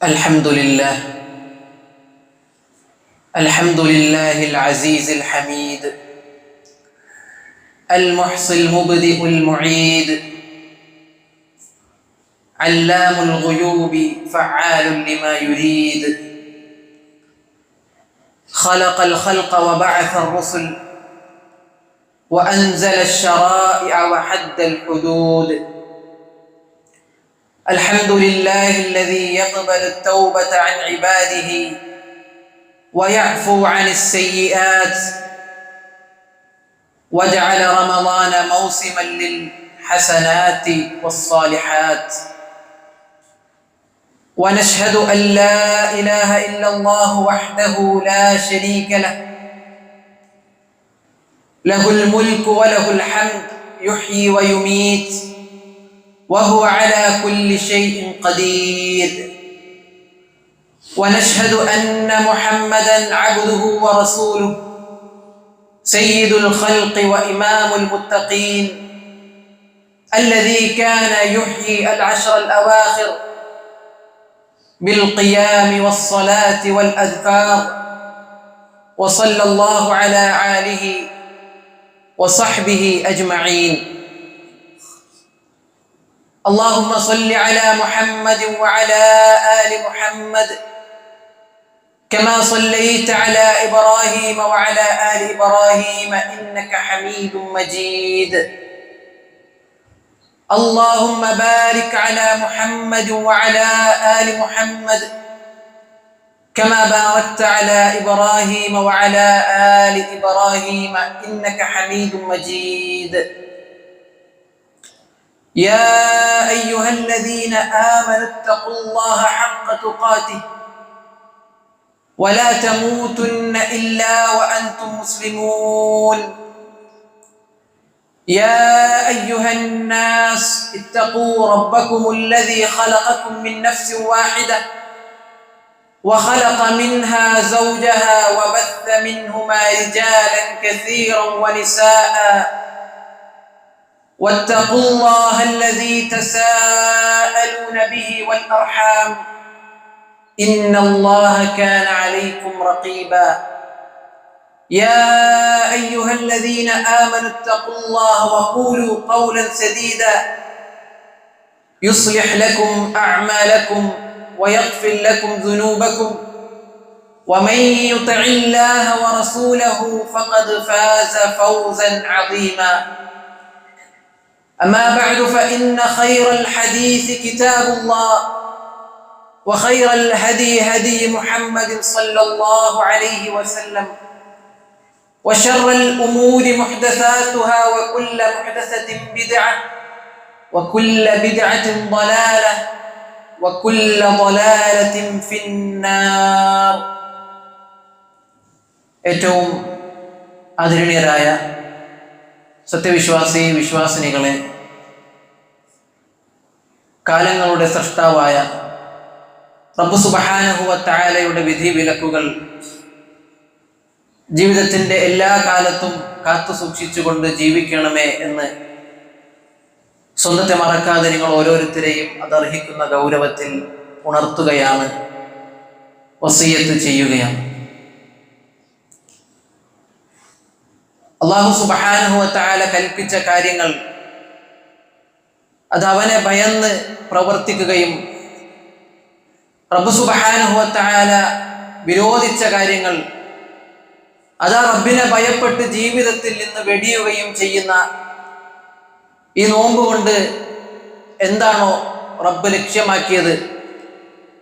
الحمد لله العزيز الحميد المحصي المبدئ المعيد علام الغيوب فعال لما يريد خلق الخلق وبعث الرسل وأنزل الشرائع وحد الحدود. الحمد لله الذي يقبل التوبة عن عباده ويعفو عن السيئات، وجعل رمضان موسما للحسنات والصالحات. ونشهد أن لا إله إلا الله وحده لا شريك له، له الملك وله الحمد يحيي ويميت وهو على كل شيء قدير. ونشهد أن محمدًا عبده ورسوله سيد الخلق وإمام المتقين، الذي كان يحيي العشر الأواخر بالقيام والصلاة والأذكار. وصلى الله على آله وصحبه أجمعين. اللهم صل على محمد وعلى آل محمد كما صليت على إبراهيم وعلى آل إبراهيم إنك حميد مجيد. اللهم بارك على محمد وعلى آل محمد كما باركت على إبراهيم وعلى آل إبراهيم إنك حميد مجيد. يا أيها الذين آمنوا اتقوا الله حق تقاته ولا تموتن إلا وأنتم مسلمون. يا أيها الناس اتقوا ربكم الذي خلقكم من نفس واحدة وخلق منها زوجها وبث منهما رجالا كثيرا ونساء، واتقوا الله الذي تساءلون به والأرحام إن الله كان عليكم رقيبا. يا أيها الذين آمنوا اتقوا الله وقولوا قولا سديدا يصلح لكم أعمالكم ويغفر لكم ذنوبكم، ومن يطع الله ورسوله فقد فاز فوزا عظيما. أما بعد، فإن خير الحديث كتاب الله، وخير الهدي هدي محمد صلى الله عليه وسلم، وشر الأمور محدثاتها، وكل محدثة بدعة، وكل بدعة ضلالة، وكل ضلالة في النار. ഏറ്റവും ആദരണീയരായ സത്യവിശ്വാസി വിശ്വാസിനികളെ, കാലങ്ങളുടെ സൃഷ്ടാവായ റബ്ബ് സുബ്ഹാനഹു വ തആലയുടെ വിധി വിലക്കുകൾ ജീവിതത്തിൻ്റെ എല്ലാ കാലത്തും കാത്തു സൂക്ഷിച്ചുകൊണ്ട് ജീവിക്കണമേ എന്ന് സ്വന്തത്തെ മറക്കാതെ നിങ്ങൾ ഓരോരുത്തരെയും അതർഹിക്കുന്ന ഗൗരവത്തിൽ ഉണർത്തുകയാണ്, വസിയ്യത്ത് ചെയ്യുകയാണ്. അല്ലാഹു സുബ്ഹാനഹു വ തആല കൽപ്പിച്ച കാര്യങ്ങൾ അത് അവനെ ഭയന്ന് പ്രവർത്തിക്കുകയും റബ്ബ് സുബ്ഹാനഹു വ തആല വിരോധിച്ച കാര്യങ്ങൾ അതാ റബ്ബിനെ ഭയപ്പെട്ട് ജീവിതത്തിൽ നിന്ന് വെടിയുകയും ചെയ്യുന്ന ഈ നോമ്പ് കൊണ്ട് എന്താണോ റബ്ബ് ലക്ഷ്യമാക്കിയത്,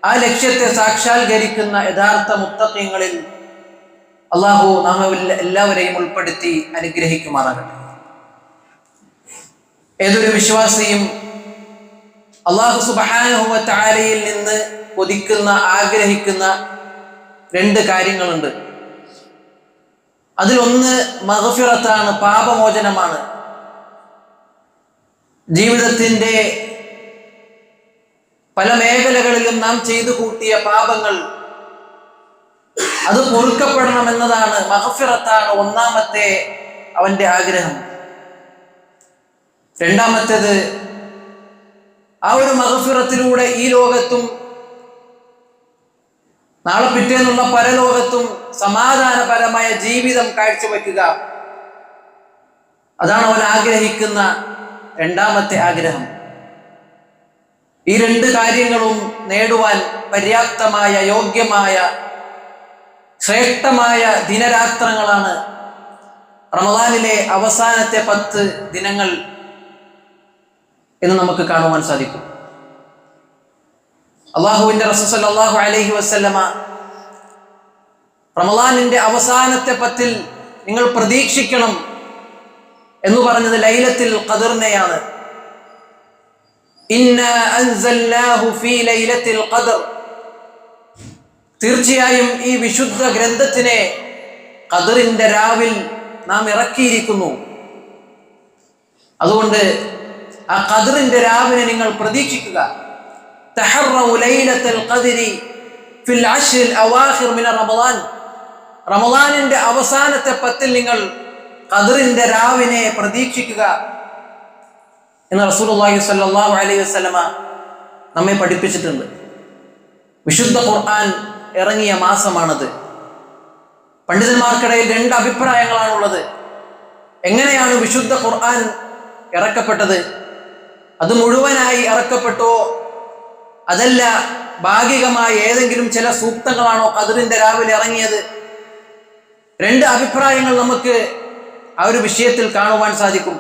ആ ലക്ഷ്യത്തെ സാക്ഷാത്കരിക്കുന്ന യഥാർത്ഥ മുത്തഖീങ്ങളിൽ അള്ളാഹു നാം എല്ലാവരെയും ഉൾപ്പെടുത്തി അനുഗ്രഹിക്കുമാറാകട്ടെ. ഏതൊരു വിശ്വാസിയും അള്ളാഹു സുബ്ഹാനഹു വ തആലയിൽ നിന്ന് കൊതിക്കുന്ന, ആഗ്രഹിക്കുന്ന രണ്ട് കാര്യങ്ങളുണ്ട്. അതിലൊന്ന് മഗ്ഫിറത്താണ്, പാപമോചനമാണ്. ജീവിതത്തിൻ്റെ പല മേഖലകളിലും നാം ചെയ്തു കൂട്ടിയ പാപങ്ങൾ അത് പൊറുക്കപ്പെടണമെന്നതാണ്, മഗ്ഫിറത്താണ് ഒന്നാമത്തെ അവന്റെ ആഗ്രഹം. രണ്ടാമത്തേത് ആ ഒരു മഗ്ഫിറത്തിലൂടെ ഈ ലോകത്തും നാളെ പിറ്റേന്നുള്ള പരലോകത്തും സമാധാനപരമായ ജീവിതം കാഴ്ചവെക്കുക. അതാണ് അവൻ ആഗ്രഹിക്കുന്ന രണ്ടാമത്തെ ആഗ്രഹം. ഈ രണ്ട് കാര്യങ്ങളും നേടുവാൻ പര്യാപ്തമായ, യോഗ്യമായ, ശ്രേഷ്ഠമായ ദിനരാത്രങ്ങളാണ് റമദാനിലെ അവസാനത്തെ 10 ദിനങ്ങൾ എന്ന് നമുക്ക് കാണുവാൻ സാധിക്കും. അള്ളാഹുവിന്റെ റസൂൽ സല്ലല്ലാഹു അലൈഹി വസല്ലമ റമദാനിന്റെ അവസാനത്തെ 10 നിങ്ങൾ പ്രതീക്ഷിക്കണം എന്ന് പറഞ്ഞത് ലൈലത്തുൽ ഖദറിനെയാണ്. ഇന്നാ അൻസൽനാഹു ഫീ ലൈലത്തുൽ ഖദർ, തീർച്ചയായും ഈ വിശുദ്ധ ഗ്രന്ഥത്തിനെ ഖദറിന്റെ രാവിൽ നാം ഇറക്കിയിരിക്കുന്നു. അതുകൊണ്ട് ആ ഖദറിന്റെ രാവിനെ നിങ്ങൾ പ്രതീക്ഷിക്കുക. തഹറൗ ലൈലത്തുൽ ഖദ്രി ഫിൽ അശ്റിൽ അവാഖിർ മിന റമദാൻ, റമദാനിന്റെ അവസാനത്തെ 10 നിങ്ങൾ ഖദറിന്റെ രാവിനെ പ്രതീക്ഷിക്കുക എന്ന് റസൂലുള്ളാഹി സ്വല്ലല്ലാഹു അലൈഹി വസല്ലമ നമ്മെ പഠിപ്പിച്ചിട്ടുണ്ട്. വിശുദ്ധ ഖുർആൻ ഇറങ്ങിയ മാസമാണത്. പണ്ഡിതന്മാർക്കിടയിൽ 2 അഭിപ്രായങ്ങളാണുള്ളത്. എങ്ങനെയാണ് വിശുദ്ധ ഖുർആൻ ഇറക്കപ്പെട്ടത്? അത് മുഴുവനായി ഇറക്കപ്പെട്ടോ അതല്ല ഭാഗികമായി ഏതെങ്കിലും ചില സൂക്തങ്ങളാണോ ഖദറിന്റെ രാവിലെ ഇറങ്ങിയത്? 2 അഭിപ്രായങ്ങൾ നമുക്ക് ആ ഒരു വിഷയത്തിൽ കാണുവാൻ സാധിക്കും.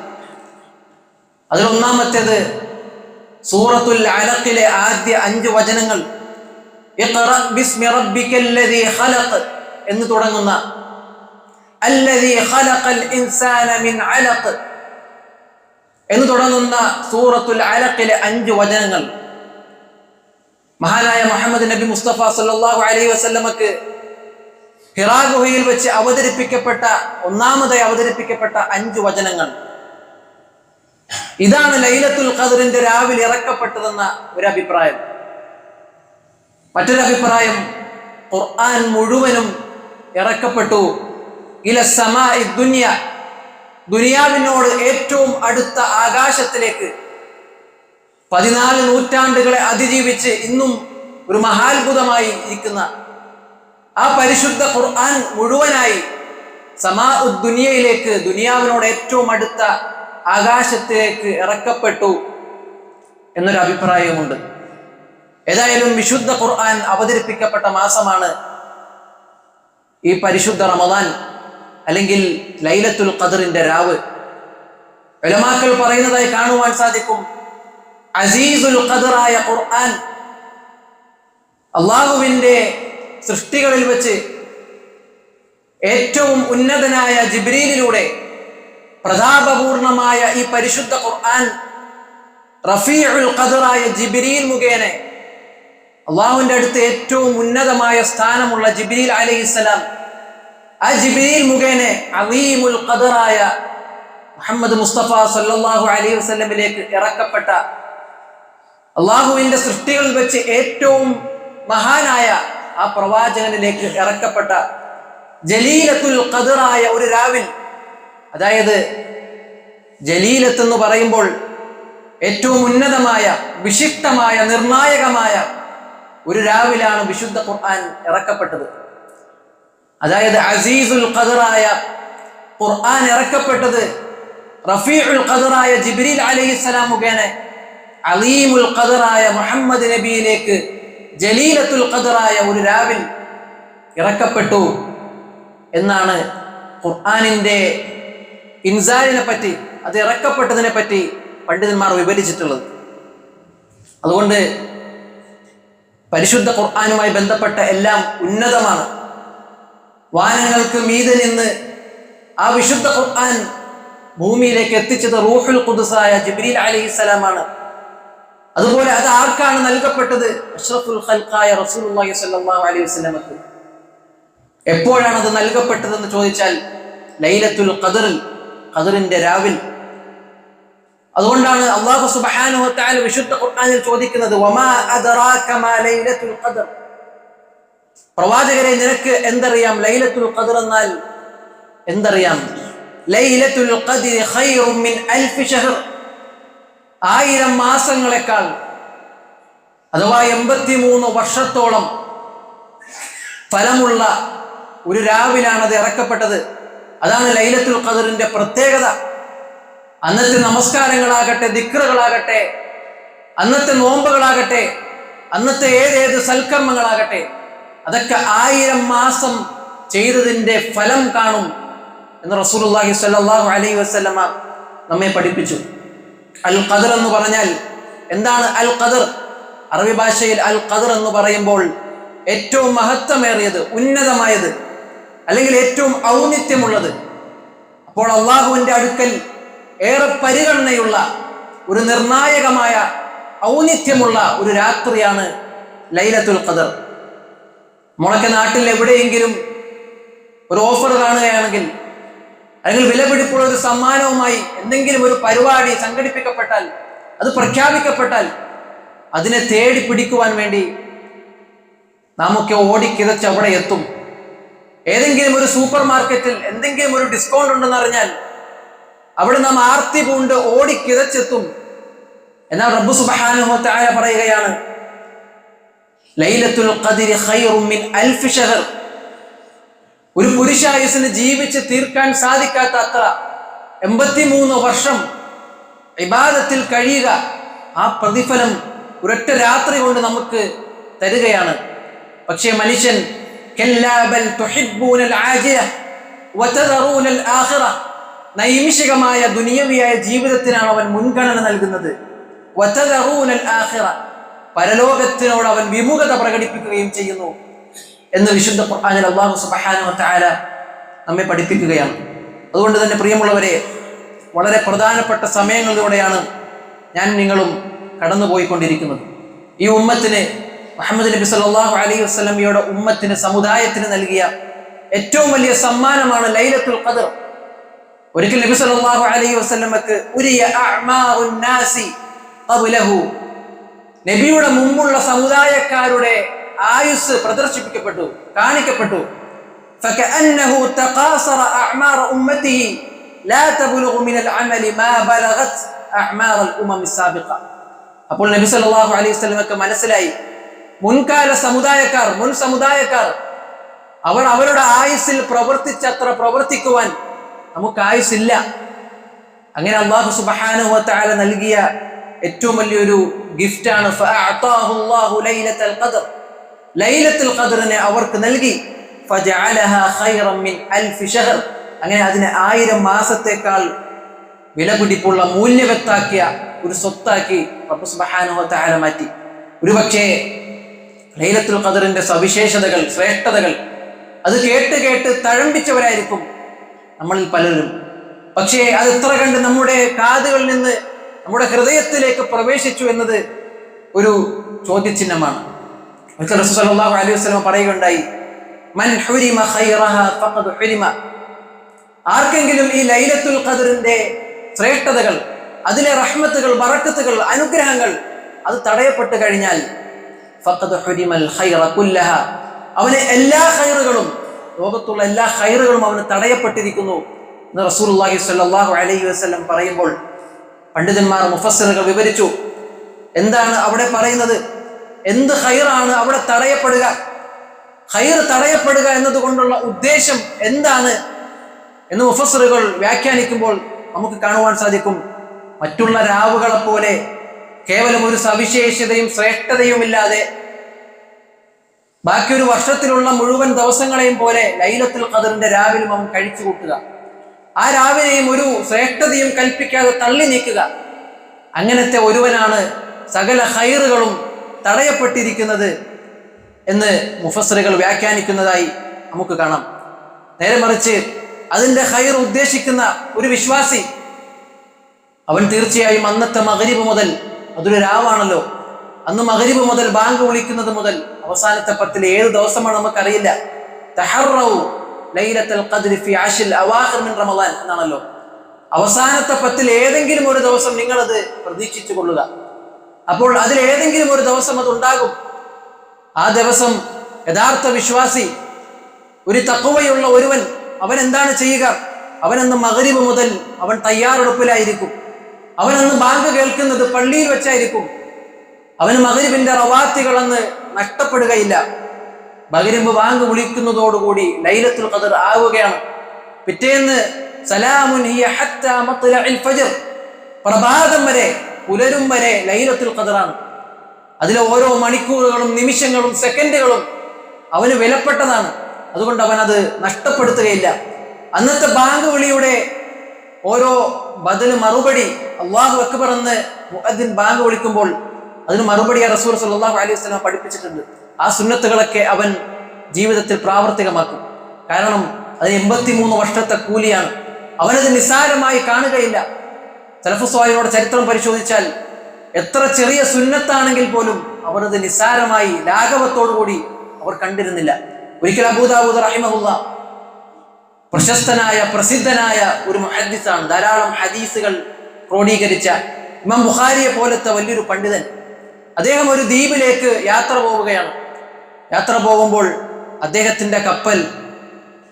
അതിൽ ഒന്നാമത്തേത് സൂറത്തുൽ അലഖിലെ ആദ്യ 5 വചനങ്ങൾ ഇഖ്റ ബിസ്മി റബ്ബിക്കല്ലദീ ഖലഖ് എന്ന് തുടങ്ങുന്ന അല്ലദീ ഖലഖൽ ഇൻസാന മിൻ അലഖ് എന്ന് തുടങ്ങുന്ന സൂറത്തുൽ അലഖിലെ 5 വചനങ്ങൾ മഹാനായ മുഹമ്മദ് നബി മുസ്തഫ സല്ലല്ലാഹു അലൈഹി വസല്ലമക്ക് ഹിറാ ഗുഹയിൽ വെച്ച് ഒന്നാമതായി അവതരിപ്പിക്കപ്പെട്ട 5 വചനങ്ങൾ. ഇതാണ് ലൈലത്തുൽ ഖദറിന്റെ രാവിലെ ഇറക്കപ്പെട്ടതെന്ന ഒരു അഭിപ്രായം. മറ്റൊരു അഭിപ്രായം ഖുർആൻ മുഴുവനും ഇറക്കപ്പെട്ടു ഇല സമാഇ ദുനിയ, ദുനിയാവിനോട് ഏറ്റവും അടുത്ത ആകാശത്തിലേക്ക് 14 നൂറ്റാണ്ടുകളെ അതിജീവിച്ച് ഇന്നും ഒരു മഹാത്ഭുതമായി ഇരിക്കുന്ന ആ പരിശുദ്ധ ഖുർആൻ മുഴുവനായി സമാഉ ദുനിയയിലേക്ക്, ദുനിയാവിനോട് ഏറ്റവും അടുത്ത ആകാശത്തിലേക്ക് ഇറക്കപ്പെട്ടു എന്നൊരു അഭിപ്രായമുണ്ട്. ഏതായാലും വിശുദ്ധ ഖുർആൻ അവതരിപ്പിക്കപ്പെട്ട മാസമാണ് ഈ പരിശുദ്ധ റമദാൻ, അല്ലെങ്കിൽ ലൈലത്തുൽ ഖദറിന്റെ രാവ്. ഉലമാക്കൾ പറയുന്നതായി കാണുവാൻ സാധിക്കും, അസീസുൽ ഖദറായ ഖുർആൻ അള്ളാഹുവിന്റെ സൃഷ്ടികളിൽ വെച്ച് ഏറ്റവും ഉന്നതനായ ജിബ്രീലിലൂടെ പ്രതാപപൂർണമായ ഈ പരിശുദ്ധ ഖുർആൻ റഫീഉൽ ഖദറായ ജിബ്രീൽ മുഖേന അള്ളാഹുവിന്റെ അടുത്ത് ഏറ്റവും ഉന്നതമായ സ്ഥാനമുള്ള ജിബ്രീൽ അലൈഹിസ്സലാം, ആ ജിബ്രീൽ മുഖേന അലീമുൽ ഖദറായ മുഹമ്മദ് മുസ്തഫ സല്ലല്ലാഹു അലൈഹി വസല്ലമിലേക്ക് ഇറക്കപ്പെട്ട അള്ളാഹുവിന്റെ സൃഷ്ടികളിൽ വെച്ച് ഏറ്റവും മഹാനായ ആ പ്രവാചകനിലേക്ക് ഇറക്കപ്പെട്ട ജലീലത്തുൽ ഖദറായ ഒരു രാവിൽ, അതായത് ജലീലത്ത് എന്ന് പറയുമ്പോൾ ഏറ്റവും ഉന്നതമായ, വിശിഷ്ടമായ, നിർണായകമായ ഒരു രാവിലാണ് വിശുദ്ധ ഖുർആൻ ഇറക്കപ്പെട്ടത്. അതായത് അസീസുൽ ഖദറായ ഖുർആൻ ഇറക്കപ്പെട്ടത് റഫീഉൽ ഖദറായ ജിബ്രീൽ അലൈഹിസ്സലാം മുഖേന അലീമുൽ ഖദറായ മുഹമ്മദ് നബിയിലേക്ക് ജലീലത്തുൽ ഖദറായ ഒരു രാവിൽ ഇറക്കപ്പെട്ടു എന്നാണ് ഖുർആനിന്റെ ഇൻസാലിനെ പറ്റി, അത് ഇറക്കപ്പെട്ടതിനെ പറ്റി പണ്ഡിതന്മാർ വിവരിച്ചിട്ടുള്ളത്. അതുകൊണ്ട് പരിശുദ്ധ ഖുർആനുമായി ബന്ധപ്പെട്ട എല്ലാം ഉന്നതമാണ്. വാനങ്ങൾക്ക് മീതെ നിന്ന് ആ വിശുദ്ധ ഖുർആൻ ഭൂമിയിലേക്ക് എത്തിച്ചത് റൂഹുൽ ഖുദ്സായ ജിബ്രീൽ അലൈഹിസ്സലാമാണ്. അതുപോലെ അത് ആർക്കാണ് നൽകപ്പെട്ടത്? അഷ്റഫുൽ ഖൽഖായ റസൂലുള്ളാഹി സ്വല്ലല്ലാഹു അലൈഹി വസല്ലമക്ക്. എപ്പോഴാണ് അത് നൽകപ്പെട്ടതെന്ന് ചോദിച്ചാൽ ലൈലത്തുൽ ഖദറിൽ, ഖദറിന്റെ രാവിൽ. അതുകൊണ്ടാണ് അല്ലാഹു സുബ്ഹാനഹു വ തആല വിശുദ്ധ ഖുർആനിൽ ചോദിക്കുന്നത്, വമാ അദ്റാക മാ ലൈലത്തുൽ ഖദർ, പ്രവാചകരെ നിനക്ക് എന്തറിയാം ലൈലത്തുൽ ഖദർ എന്നാൽ എന്തറിയാം? ലൈലത്തുൽ ഖദ്രി ഖൈറും മിൻ അൽഫി ശഹർ, 1000 മാസങ്ങളെക്കാൾ, അഥവാ 83 വർഷത്തോളം ഫലമുള്ള ഒരു രാവിലാണ് അത് ഇറക്കപ്പെട്ടത്. അതാണ് ലൈലത്തുൽ ഖദറിന്റെ പ്രത്യേകത. അന്നത്തെ നമസ്കാരങ്ങളാകട്ടെ, ദിക്റുകളാകട്ടെ, അന്നത്തെ നോമ്പുകളാകട്ടെ, അന്നത്തെ ഏതേത് സൽക്കർമ്മങ്ങളാകട്ടെ, അതൊക്കെ 1000 മാസം ചെയ്തതിൻ്റെ ഫലം കാണും എന്ന് റസൂലുള്ളാഹി സ്വല്ലല്ലാഹു അലൈഹി വസല്ലമ നമ്മെ പഠിപ്പിച്ചു. അൽ ഖദർ എന്ന് പറഞ്ഞാൽ എന്താണ്? അൽ ഖദർ അറബി ഭാഷയിൽ അൽ ഖദർ എന്ന് പറയുമ്പോൾ ഏറ്റവും മഹത്വമേറിയത്, ഉന്നതമായത്, അല്ലെങ്കിൽ ഏറ്റവും ഔന്നിത്യമുള്ളത്. അപ്പോൾ അള്ളാഹുവിൻ്റെ അടുക്കൽ ഏറെ പരിഗണനയുള്ള ഒരു നിർണായകമായ ഔന്നിത്യമുള്ള ഒരു രാത്രിയാണ് ലൈലത്തുൽ ഖദർ. നമ്മളൊക്കെ നാട്ടിൽ എവിടെയെങ്കിലും ഒരു ഓഫർ കാണുകയാണെങ്കിൽ, അല്ലെങ്കിൽ വിലപിടിപ്പുള്ള ഒരു സമ്മാനവുമായി എന്തെങ്കിലും ഒരു പരിപാടി സംഘടിപ്പിക്കപ്പെട്ടാൽ, അത് പ്രഖ്യാപിക്കപ്പെട്ടാൽ, അതിനെ തേടി പിടിക്കുവാൻ വേണ്ടി നാമൊക്കെ ഓടിക്കിതച്ച് അവിടെ എത്തും. ഏതെങ്കിലും ഒരു സൂപ്പർ മാർക്കറ്റിൽ എന്തെങ്കിലും ഒരു ഡിസ്കൗണ്ട് ഉണ്ടെന്ന് അറിഞ്ഞാൽ അവിടെ നാം ആർത്തി പൂണ്ട് ഓടിക്കിതച്ചെത്തും. എന്നാൽ റബ്ബ് സുബ്ഹാനഹു വ തആല പറയുകയാണ്, ലൈലത്തുൽ ഖദ്രി ഖൈറും മിൻ അൽഫി ശഹർ. ഒരു പുരുഷായുസിന് ജീവിച്ച് തീർക്കാൻ സാധിക്കാത്ത അത്ര 83 വർഷം ഇബാദത്തിൽ കഴിയുക, ആ പ്രതിഫലം ഒരൊറ്റ രാത്രി കൊണ്ട് നമുക്ക് തരികയാണ്. പക്ഷേ മനുഷ്യൻ നൈമിഷികമായ ദുനിയവിയായ ജീവിതത്തിനാണ് അവൻ മുൻഗണന നൽകുന്നത്. പരലോകത്തിനോട് അവൻ വിമുഖത പ്രകടിപ്പിക്കുകയും ചെയ്യുന്നു എന്ന് വിശുദ്ധ ഖുർആനിൽ അല്ലാഹു സുബ്ഹാനഹു വ തആല നമ്മെ പഠിപ്പിക്കുകയാണ്. അതുകൊണ്ട് തന്നെ പ്രിയമുള്ളവരെ, വളരെ പ്രധാനപ്പെട്ട സമയങ്ങളിലൂടെയാണ് ഞാൻ നിങ്ങളും കടന്നുപോയിക്കൊണ്ടിരിക്കുന്നത്. ഈ ഉമ്മത്തിന്, മുഹമ്മദ് നബി സല്ലല്ലാഹു അലൈഹി വസല്ലമയുടെ ഉമ്മത്തിന്, സമുദായത്തിന് നൽകിയ ഏറ്റവും വലിയ സമ്മാനമാണ് ലൈലത്തുൽ ഖദർ. ഒരിക്കൽ നബി സല്ലല്ലാഹു അലൈഹി വസല്ലമക്ക് ഉരിയ അഅ്മാറുൻ നാസി ഖബ്ലഹു, നബിയുടെ മുമ്പുള്ള സമുദായക്കാരുടെ ആയുസ് പ്രദർശിപ്പിക്കപ്പെട്ടു, കാണിക്കപ്പെട്ടു. ഫകഅന്നഹു തഖാസറ അഅ്മാറ ഉമ്മത്തിഹി ലാ തബ്ലുഗു മിനൽ അമലി മാ ബലഗത് അഅ്മാറ അൽ ഉമം അസ്സാബിഖ. അപ്പോൾ നബി സല്ലല്ലാഹു അലൈഹി വസല്ലമക്ക് മനസ്സിലായി, മുൻകാല സമുദായക്കാർ, മുൻ സമുദായക്കാർ, അവർ അവരുടെ ആയുസ്സിൽ പ്രവർത്തിച്ചത്ര പ്രവർത്തിക്കുവാൻ നമുക്ക് ആയുസ്സില്ല. അങ്ങനെ അല്ലാഹു സുബ്ഹാനഹു വ തആല നൽകിയ ഏറ്റവും വലിയൊരു ഗിഫ്റ്റാണ് ഫഅഅതാഹു അല്ലാഹു ലൈലത്തുൽ ഖദർ. ലൈലത്തുൽ ഖദറിനെ അവർക്ക് നൽകി. ഫജഅലഹാ ഖൈറൻ മിൻ അൽഫി ശഹർ. അങ്ങനെ അതിനെ 1000 മാസത്തേക്കാൾ വിലപിടിപ്പുള്ള, മൂല്യവത്താക്കിയ ഒരു സ്വത്താക്കി റബ്ബ് സുബ്ഹാനഹു വ തആല മാറ്റി. ഒരുപക്ഷേ ലൈലത്തുൽ ഖദറിന്റെ സവിശേഷതകൾ, ശ്രേഷ്ഠതകൾ അത് കേട്ട് കേട്ട് തഴമ്പിച്ചവരായിരിക്കും നമ്മളിൽ പലരും. പക്ഷേ അത് എത്ര കണ്ട് നമ്മുടെ കാതുകളിൽ നിന്ന് നമ്മുടെ ഹൃദയത്തിലേക്ക് പ്രവേശിച്ചു എന്നത് ഒരു ചോദ്യചിഹ്നമാണ്. റസൂൽ സല്ലല്ലാഹു അലൈഹി വസല്ലം പറയുകയുണ്ടായി, മൻ ഹുരിമ ഖൈറഹ ഫഖദ് ഹുരിമ. ആർക്കെങ്കിലും ഈ ലൈലത്തുൽ ഖദറിന്റെ ശ്രേഷ്ഠതകൾ, അതിലെ റഹ്മത്തുകൾ, ബറക്കത്തുകൾ, അനുഗ്രഹങ്ങൾ അത് തടയപ്പെട്ട് കഴിഞ്ഞാൽ ഫഖദ് ഹുരിമൽ ഖൈറ കുല്ലഹ, അവന് എല്ലാ ഖൈറുകളും, ലോകത്തുള്ള എല്ലാ ഖൈറുകളും അവന് തടയപ്പെട്ടിരിക്കുന്നു എന്ന് റസൂലുള്ളാഹി സ്വല്ലല്ലാഹു അലൈഹി വസല്ലം പറയുമ്പോൾ പണ്ഡിതന്മാർ, മുഫസ്സിറുകൾ വിവരിച്ചു, എന്താണ് അവിടെ പറയുന്നത്, എന്ത് ഖൈറാണ് അവിടെ തടയപ്പെടുക, ഖൈർ തടയപ്പെടുക എന്നതുകൊണ്ടുള്ള ഉദ്ദേശം എന്താണ് എന്ന് മുഫസ്സിറുകൾ വ്യാഖ്യാനിക്കുമ്പോൾ നമുക്ക് കാണുവാൻ സാധിക്കും. മറ്റുള്ള രാവുകളെ പോലെ കേവലം ഒരു സവിശേഷതയും ശ്രേഷ്ഠതയും ഇല്ലാതെ ബാക്കി ഒരു വർഷത്തിലുള്ള മുഴുവൻ ദിവസങ്ങളെയും പോലെ ലൈലത്തുൽ ഖദറിന്റെ രാവിലും അവൻ കഴിച്ചു കൂട്ടുക, ആ രാവിലെയും ഒരു ശ്രേഷ്ഠതയും കൽപ്പിക്കാതെ തള്ളി നീക്കുക. അങ്ങനത്തെ ഒരുവനാണ് സകല ഖൈറുകളും തടയപ്പെട്ടിരിക്കുന്നത് എന്ന് മുഫസ്സിറുകൾ വ്യാഖ്യാനിക്കുന്നതായി നമുക്ക് കാണാം. നേരെ മറിച്ച് അതിന്റെ ഖൈർ ഉദ്ദേശിക്കുന്ന ഒരു വിശ്വാസി, അവൻ തീർച്ചയായും അന്നത്തെ മഗ്രിബ് മുതൽ, അതൊരു രാവാണല്ലോ, അന്ന് മഗ്രിബ് മുതൽ ബാങ്ക് വിളിക്കുന്നത് മുതൽ അവസാനത്തെ 10 ഏത് ദിവസമാണ് നമുക്കറിയില്ല. തഹറൗ ലൈലത്തുൽ ഖദ്രി ഫി അശ്റിൽ അവാഖിർ മിൻ റമളാൻ എന്നാണല്ലോ. അവസാനത്തെ 10 ഏതെങ്കിലും ഒരു ദിവസം നിങ്ങളത് പ്രതീക്ഷിച്ചു കൊള്ളുക. അപ്പോൾ അതിൽ ഏതെങ്കിലും ഒരു ദിവസം അത് ഉണ്ടാകും. ആ ദിവസം യഥാർത്ഥ വിശ്വാസി, ഒരു തഖ്വയുള്ള ഒരുവൻ, അവൻ എന്താണ് ചെയ്യുക? അവനന്ന് മഗ്രിബ് മുതൽ അവൻ തയ്യാറെടുപ്പിലായിരിക്കും. അവനന്ന് ബാങ്ക് കേൾക്കുന്നത് പള്ളിയിൽ വെച്ചായിരിക്കും. അവന് മഗ്രിബിന്റെ റവാത്തികളെന്ന് നഷ്ടപ്പെടുകയില്ല. മഗ്‌രിബ് ബാങ്ക് വിളിക്കുന്നതോടുകൂടി ലൈലത്തുൽ ഖദർ ആവുകയാണ്. പിറ്റേന്ന് സലാമുൻ ഹിയ ഹത്താ മത്ലഇൽ ഫജ്ർ, പ്രഭാതം വരെ പുലരും വരെ ലൈലത്തുൽ ഖദറാണ്. അതിലെ ഓരോ മണിക്കൂറുകളും നിമിഷങ്ങളും സെക്കൻഡുകളും അവന് വിലപ്പെട്ടതാണ്. അതുകൊണ്ട് അവൻ അത് നഷ്ടപ്പെടുത്തുകയില്ല. അന്നത്തെ ബാങ്ക് വിളിയുടെ ഓരോ ബദൽ മറുപടി അല്ലാഹു അക്ബർ എന്ന് മുഅദ്ദിൻ ബാങ്ക് വിളിക്കുമ്പോൾ അതിന് മറുപടി റസൂൽ സല്ലല്ലാഹു അലൈഹി വസല്ലം പഠിപ്പിച്ചിട്ടുണ്ട്. ആ സുന്നത്തുകളൊക്കെ അവൻ ജീവിതത്തിൽ പ്രാവർത്തികമാക്കും. കാരണം അത് 83 വർഷത്തെ കൂലിയാണ്. അവനത് നിസ്സാരമായി കാണുകയില്ല. സലഫു സ്വാലിഹിയുടെ ചരിത്രം പരിശോധിച്ചാൽ എത്ര ചെറിയ സുന്നത്താണെങ്കിൽ പോലും അവർ അത് നിസ്സാരമായി ലാഘവത്തോടുകൂടി അവർ കണ്ടിരുന്നില്ല. ഒരിക്കൽ അബൂ ദാവൂദ് റഹിമഹുല്ലാ പ്രശസ്തനായ പ്രസിദ്ധനായ ഒരു മുഹദ്ദിസാണ്, ധാരാളം ഹദീസുകൾ ക്രോഡീകരിച്ച ഇമാം ബുഖാരിയെ പോലത്തെ വലിയൊരു പണ്ഡിതൻ. അദ്ദേഹം ഒരു ദ്വീപിലേക്ക് യാത്ര പോവുകയാണ്. യാത്ര പോകുമ്പോൾ അദ്ദേഹത്തിന്റെ കപ്പൽ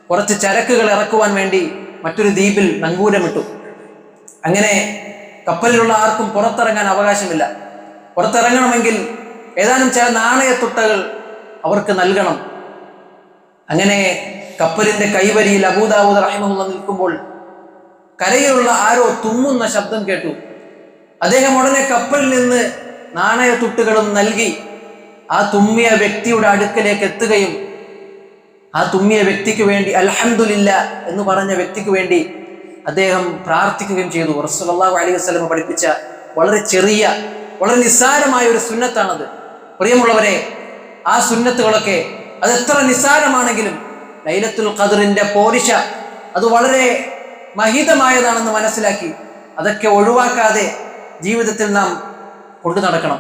കുറച്ച് ചരക്കുകൾ ഇറക്കുവാൻ വേണ്ടി മറ്റൊരു ദ്വീപിൽ നങ്കൂരമിട്ടു. അങ്ങനെ കപ്പലിലുള്ള ആർക്കും പുറത്തിറങ്ങാൻ അവകാശമില്ല. പുറത്തിറങ്ങണമെങ്കിൽ ഏതാനും ചില നാണയത്തുട്ടകൾ അവർക്ക് നൽകണം. അങ്ങനെ കപ്പലിന്റെ കൈവരിയിൽ അബൂ ദാവൂദ് റഹിമഹുല്ലാ നിൽക്കുമ്പോൾ കരയിലുള്ള ആരോ തുമ്മുന്ന ശബ്ദം കേട്ടു. അദ്ദേഹം ഉടനെ കപ്പലിൽ നിന്ന് നാണയത്തുട്ടുകളും നൽകി ആ തുമ്മിയ വ്യക്തിയുടെ അടുക്കലേക്ക് എത്തുകയും ആ തുമ്മിയ വ്യക്തിക്ക് വേണ്ടി അൽഹംദുലില്ലാ എന്ന് പറഞ്ഞ വ്യക്തിക്ക് വേണ്ടി അദ്ദേഹം പ്രാർത്ഥിക്കുകയും ചെയ്തു. റസൂലുള്ളാഹി അലൈഹി വസല്ലം പഠിപ്പിച്ച വളരെ ചെറിയ, വളരെ നിസ്സാരമായ ഒരു സുന്നത്താണത്. പ്രിയമുള്ളവരെ, ആ സുന്നത്തുകളൊക്കെ അത് എത്ര നിസ്സാരമാണെങ്കിലും ലൈലത്തുൽ ഖദറിന്റെ പോരിശ അത് വളരെ മഹിതമായതാണെന്ന് മനസ്സിലാക്കി അതൊക്കെ ഒഴിവാക്കാതെ ജീവിതത്തിൽ നാം കൊണ്ടു നടക്കണം.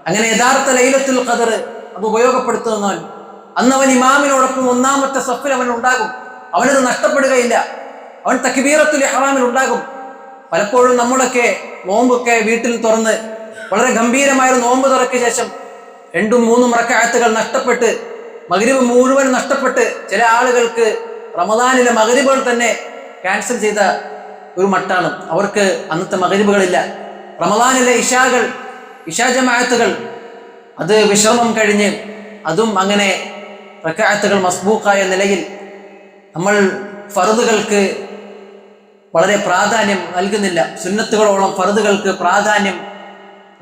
അങ്ങനെ യഥാർത്ഥ ലൈലത്തുൽ ഖദർ അത് ഉപയോഗപ്പെടുത്തുന്നവൻ അന്നവൻ ഇമാമിനോടൊപ്പം ഒന്നാമത്തെ സഫിൽ അവൻ ഉണ്ടാകും. അവനത് നഷ്ടപ്പെടുകയില്ല. അവൻ തക്ബീറത്തുൽ ഇഹ്റാമിൽ ഉണ്ടാകും. പലപ്പോഴും നമ്മളൊക്കെ നോമ്പൊക്കെ വീട്ടിൽ തുറന്ന് വളരെ ഗംഭീരമായ ഒരു നോമ്പ് തുറക്കിയ ശേഷം 2-3 റക്അത്തുകൾ നഷ്ടപ്പെട്ട് മഗ്‌രിബ് മുഴുവൻ നഷ്ടപ്പെട്ട് ചില ആളുകൾക്ക് റമദാനിലെ മഗ്‌രിബുകൾ തന്നെ ക്യാൻസൽ ചെയ്ത ഒരു മട്ടാണ്. അവർക്ക് അന്നത്തെ മഗ്‌രിബുകളില്ല. റമദാനിലെ ഇശാ ജമാഅത്തുകൾ അത് വിശ്രമം കഴിഞ്ഞ് അതും അങ്ങനെ റക്അത്തുകൾ മസ്ബൂഖായ നിലയിൽ നമ്മൾ ഫർദുകൾക്ക് വളരെ പ്രാധാന്യം നൽകുന്നില്ല. സുന്നത്തുകളോളം ഫർദുകൾക്ക് പ്രാധാന്യം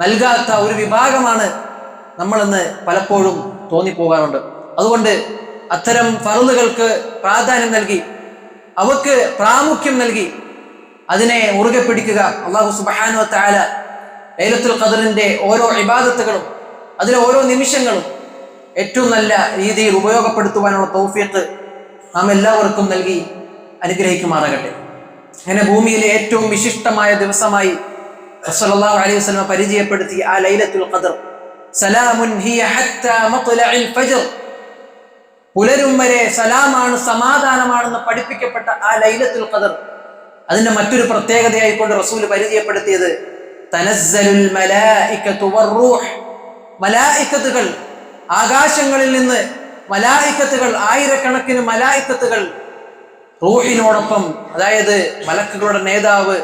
നൽകാത്ത ഒരു വിഭാഗമാണ് നമ്മളെന്ന് പലപ്പോഴും തോന്നിപ്പോകാറുണ്ട്. അതുകൊണ്ട് അത്തരം ഫർദുകൾക്ക് പ്രാധാന്യം നൽകി അവക്ക് പ്രാമുഖ്യം നൽകി അതിനെ മുറുകെ പിടിക്കുക. അല്ലാഹു സുബ്ഹാനഹു വ തആല ലൈലത്തുൽ ഖദറിന്റെ ഓരോ ഇബാദത്തുകളും അതിലെ ഓരോ നിമിഷങ്ങളും ഏറ്റവും നല്ല രീതിയിൽ ഉപയോഗപ്പെടുത്തുവാനുള്ള തൗഫീഖ് നാം എല്ലാവർക്കും നൽകി അനുഗ്രഹിക്കുമാറാകട്ടെ. അങ്ങനെ ഭൂമിയിലെ ഏറ്റവും വിശിഷ്ടമായ ദിവസമായി റസൂലുള്ളാഹി അലൈഹി വസല്ലം പരിചയപ്പെടുത്തി ആ ലൈലത്തുൽ ഖദർ സലാമുൻ ഹിയ ഹത്താ മത്ലഇൽ ഫജ്ർ, പുലരും വരെ സലാമാണ്, സമാധാനമാണെന്ന് പഠിപ്പിക്കപ്പെട്ട ആ ലൈലത്തുൽ ഖദർ അതിന്റെ മറ്റൊരു പ്രത്യേകതയായിക്കൊണ്ട് റസൂൽ പരിചയപ്പെടുത്തിയത് തനസ്സലുൽ മലായികതു വറൂഹ്, മലായികത്തുകൾ ആകാശങ്ങളിൽ നിന്ന് മലായികത്തുകൾ, ആയിരക്കണക്കിന് മലായികത്തുകൾ റൂഹിനോടൊപ്പം, അതായത് മലക്കുകളുടെ നേതാവ്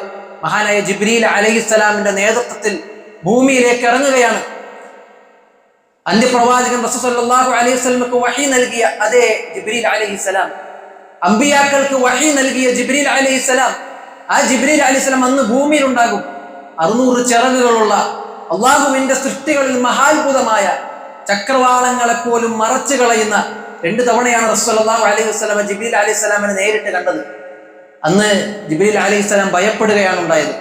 മഹാനായ ജിബ്രീൽ അലൈഹിസ്സലാമിന്റെ നേതൃത്വത്തിൽ ഭൂമിയിലേക്ക് ഇറങ്ങുകയാണ്. അന്ത്യപ്രവാചകൻ റസൂൽ സല്ലല്ലാഹു അലൈഹി വസല്ലമക്ക് വഹി നൽകിയ അതേ ജിബ്രീൽ അലൈഹിസ്സലാം, അമ്പിയാക്കൾക്ക് വഹി നൽകിയ ജിബ്രീൽ അലൈഹിസ്സലാം, ആ ജിബ്രീൽ അലൈഹിസ്സലാം അന്ന് ഭൂമിയിൽ ഉണ്ടാകും. 600 ചിറകുകളുള്ള അള്ളാഹുവിന്റെ സൃഷ്ടികളിൽ മഹാത്ഭുതമായ ചക്രവാളങ്ങളെ പോലും മറച്ചു കളയുന്ന 2 തവണയാണ് റസൂൽ സല്ലല്ലാഹു അലൈഹി വസല്ലം ജിബ്രീൽ അലൈഹിസ്സലാമിനെ നേരിട്ട് കണ്ടത്. അന്ന് ജിബ്രീൽ അലൈഹിസ്സലാം ഭയപ്പെടുകയാണ് ഉണ്ടായത്.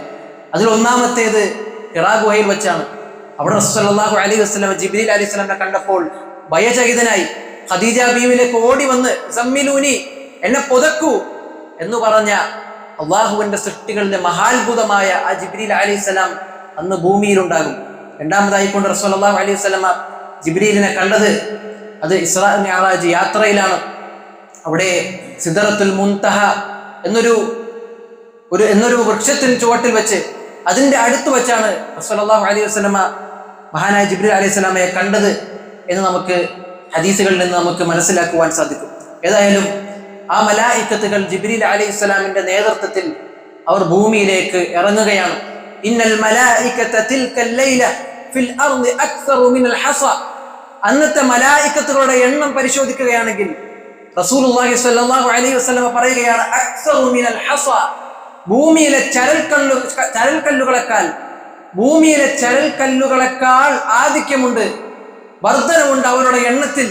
അതിൽ ഒന്നാമത്തേത് ഹിറാ ഗുഹയിൽ വെച്ചാണ്. അവിടെ റസൂൽ സല്ലല്ലാഹു അലൈഹി വസല്ലം ജിബ്രീൽ അലൈഹിസ്സലാമിനെ കണ്ടപ്പോൾ ഭയചകിതനായി ഖദീജ ബീവിയിലേക്ക് ഓടി വന്ന് സമ്മിലൂനി, എന്നെ പുതക്കൂ എന്ന് പറഞ്ഞ അള്ളാഹുവിന്റെ സൃഷ്ടികളിലെ മഹാത്ഭുതമായ ആ ജിബ്രീൽ അലൈഹിസ്സലാം അന്ന് ഭൂമിയിലുണ്ടാകും. രണ്ടാമതായിക്കൊണ്ട് റസൂൽ സല്ലല്ലാഹു അലൈഹി വസല്ലം ജിബ്രീലിനെ കണ്ടത് അത് ഇസ്രാ മിഅ്റാജ് യാത്രയിലാണ്. അവിടെ സിദ്റത്തുൽ മുൻതഹ എന്നൊരു വൃക്ഷത്തിന് ചുവട്ടിൽ വെച്ച് അതിന്റെ അടുത്ത് വെച്ചാണ് റസൂൽ സല്ലല്ലാഹു അലൈഹി വസല്ലം മഹാനായ ജിബ്രീൽ അലൈഹിസ്സലാമയെ കണ്ടത് എന്ന് നമുക്ക് ഹദീസുകളിൽ നിന്ന് നമുക്ക് മനസ്സിലാക്കുവാൻ സാധിക്കും. ഏതായാലും ആ മലായികത്തുകൾ ജിബ്രീൽ അലൈഹിസ്സലാമിന്റെ നേതൃത്വത്തിൽ അവർ ഭൂമിയിലേക്ക് ഇറങ്ങുകയാണ്. ഇന്നൽ മലായികത തിൽക്കൽ ലൈല ഫിൽ അർദി അക്സറു മിനൽ ഹസ, അന്നത്തെ മലായിക്കത്തുകളുടെ എണ്ണം പരിശോധിക്കുകയാണെങ്കിൽ റസൂലുള്ളാഹി സ്വല്ലല്ലാഹു അലൈഹി വസല്ലം പറയുകയാണ്, അക്സറു മിനൽ ഹസ, ഭൂമിയിലെ ചരൽക്കല്ലുകളെക്കാൾ ആധിക്യമുണ്ട്, വർധനമുണ്ട് അവരുടെ എണ്ണത്തിൽ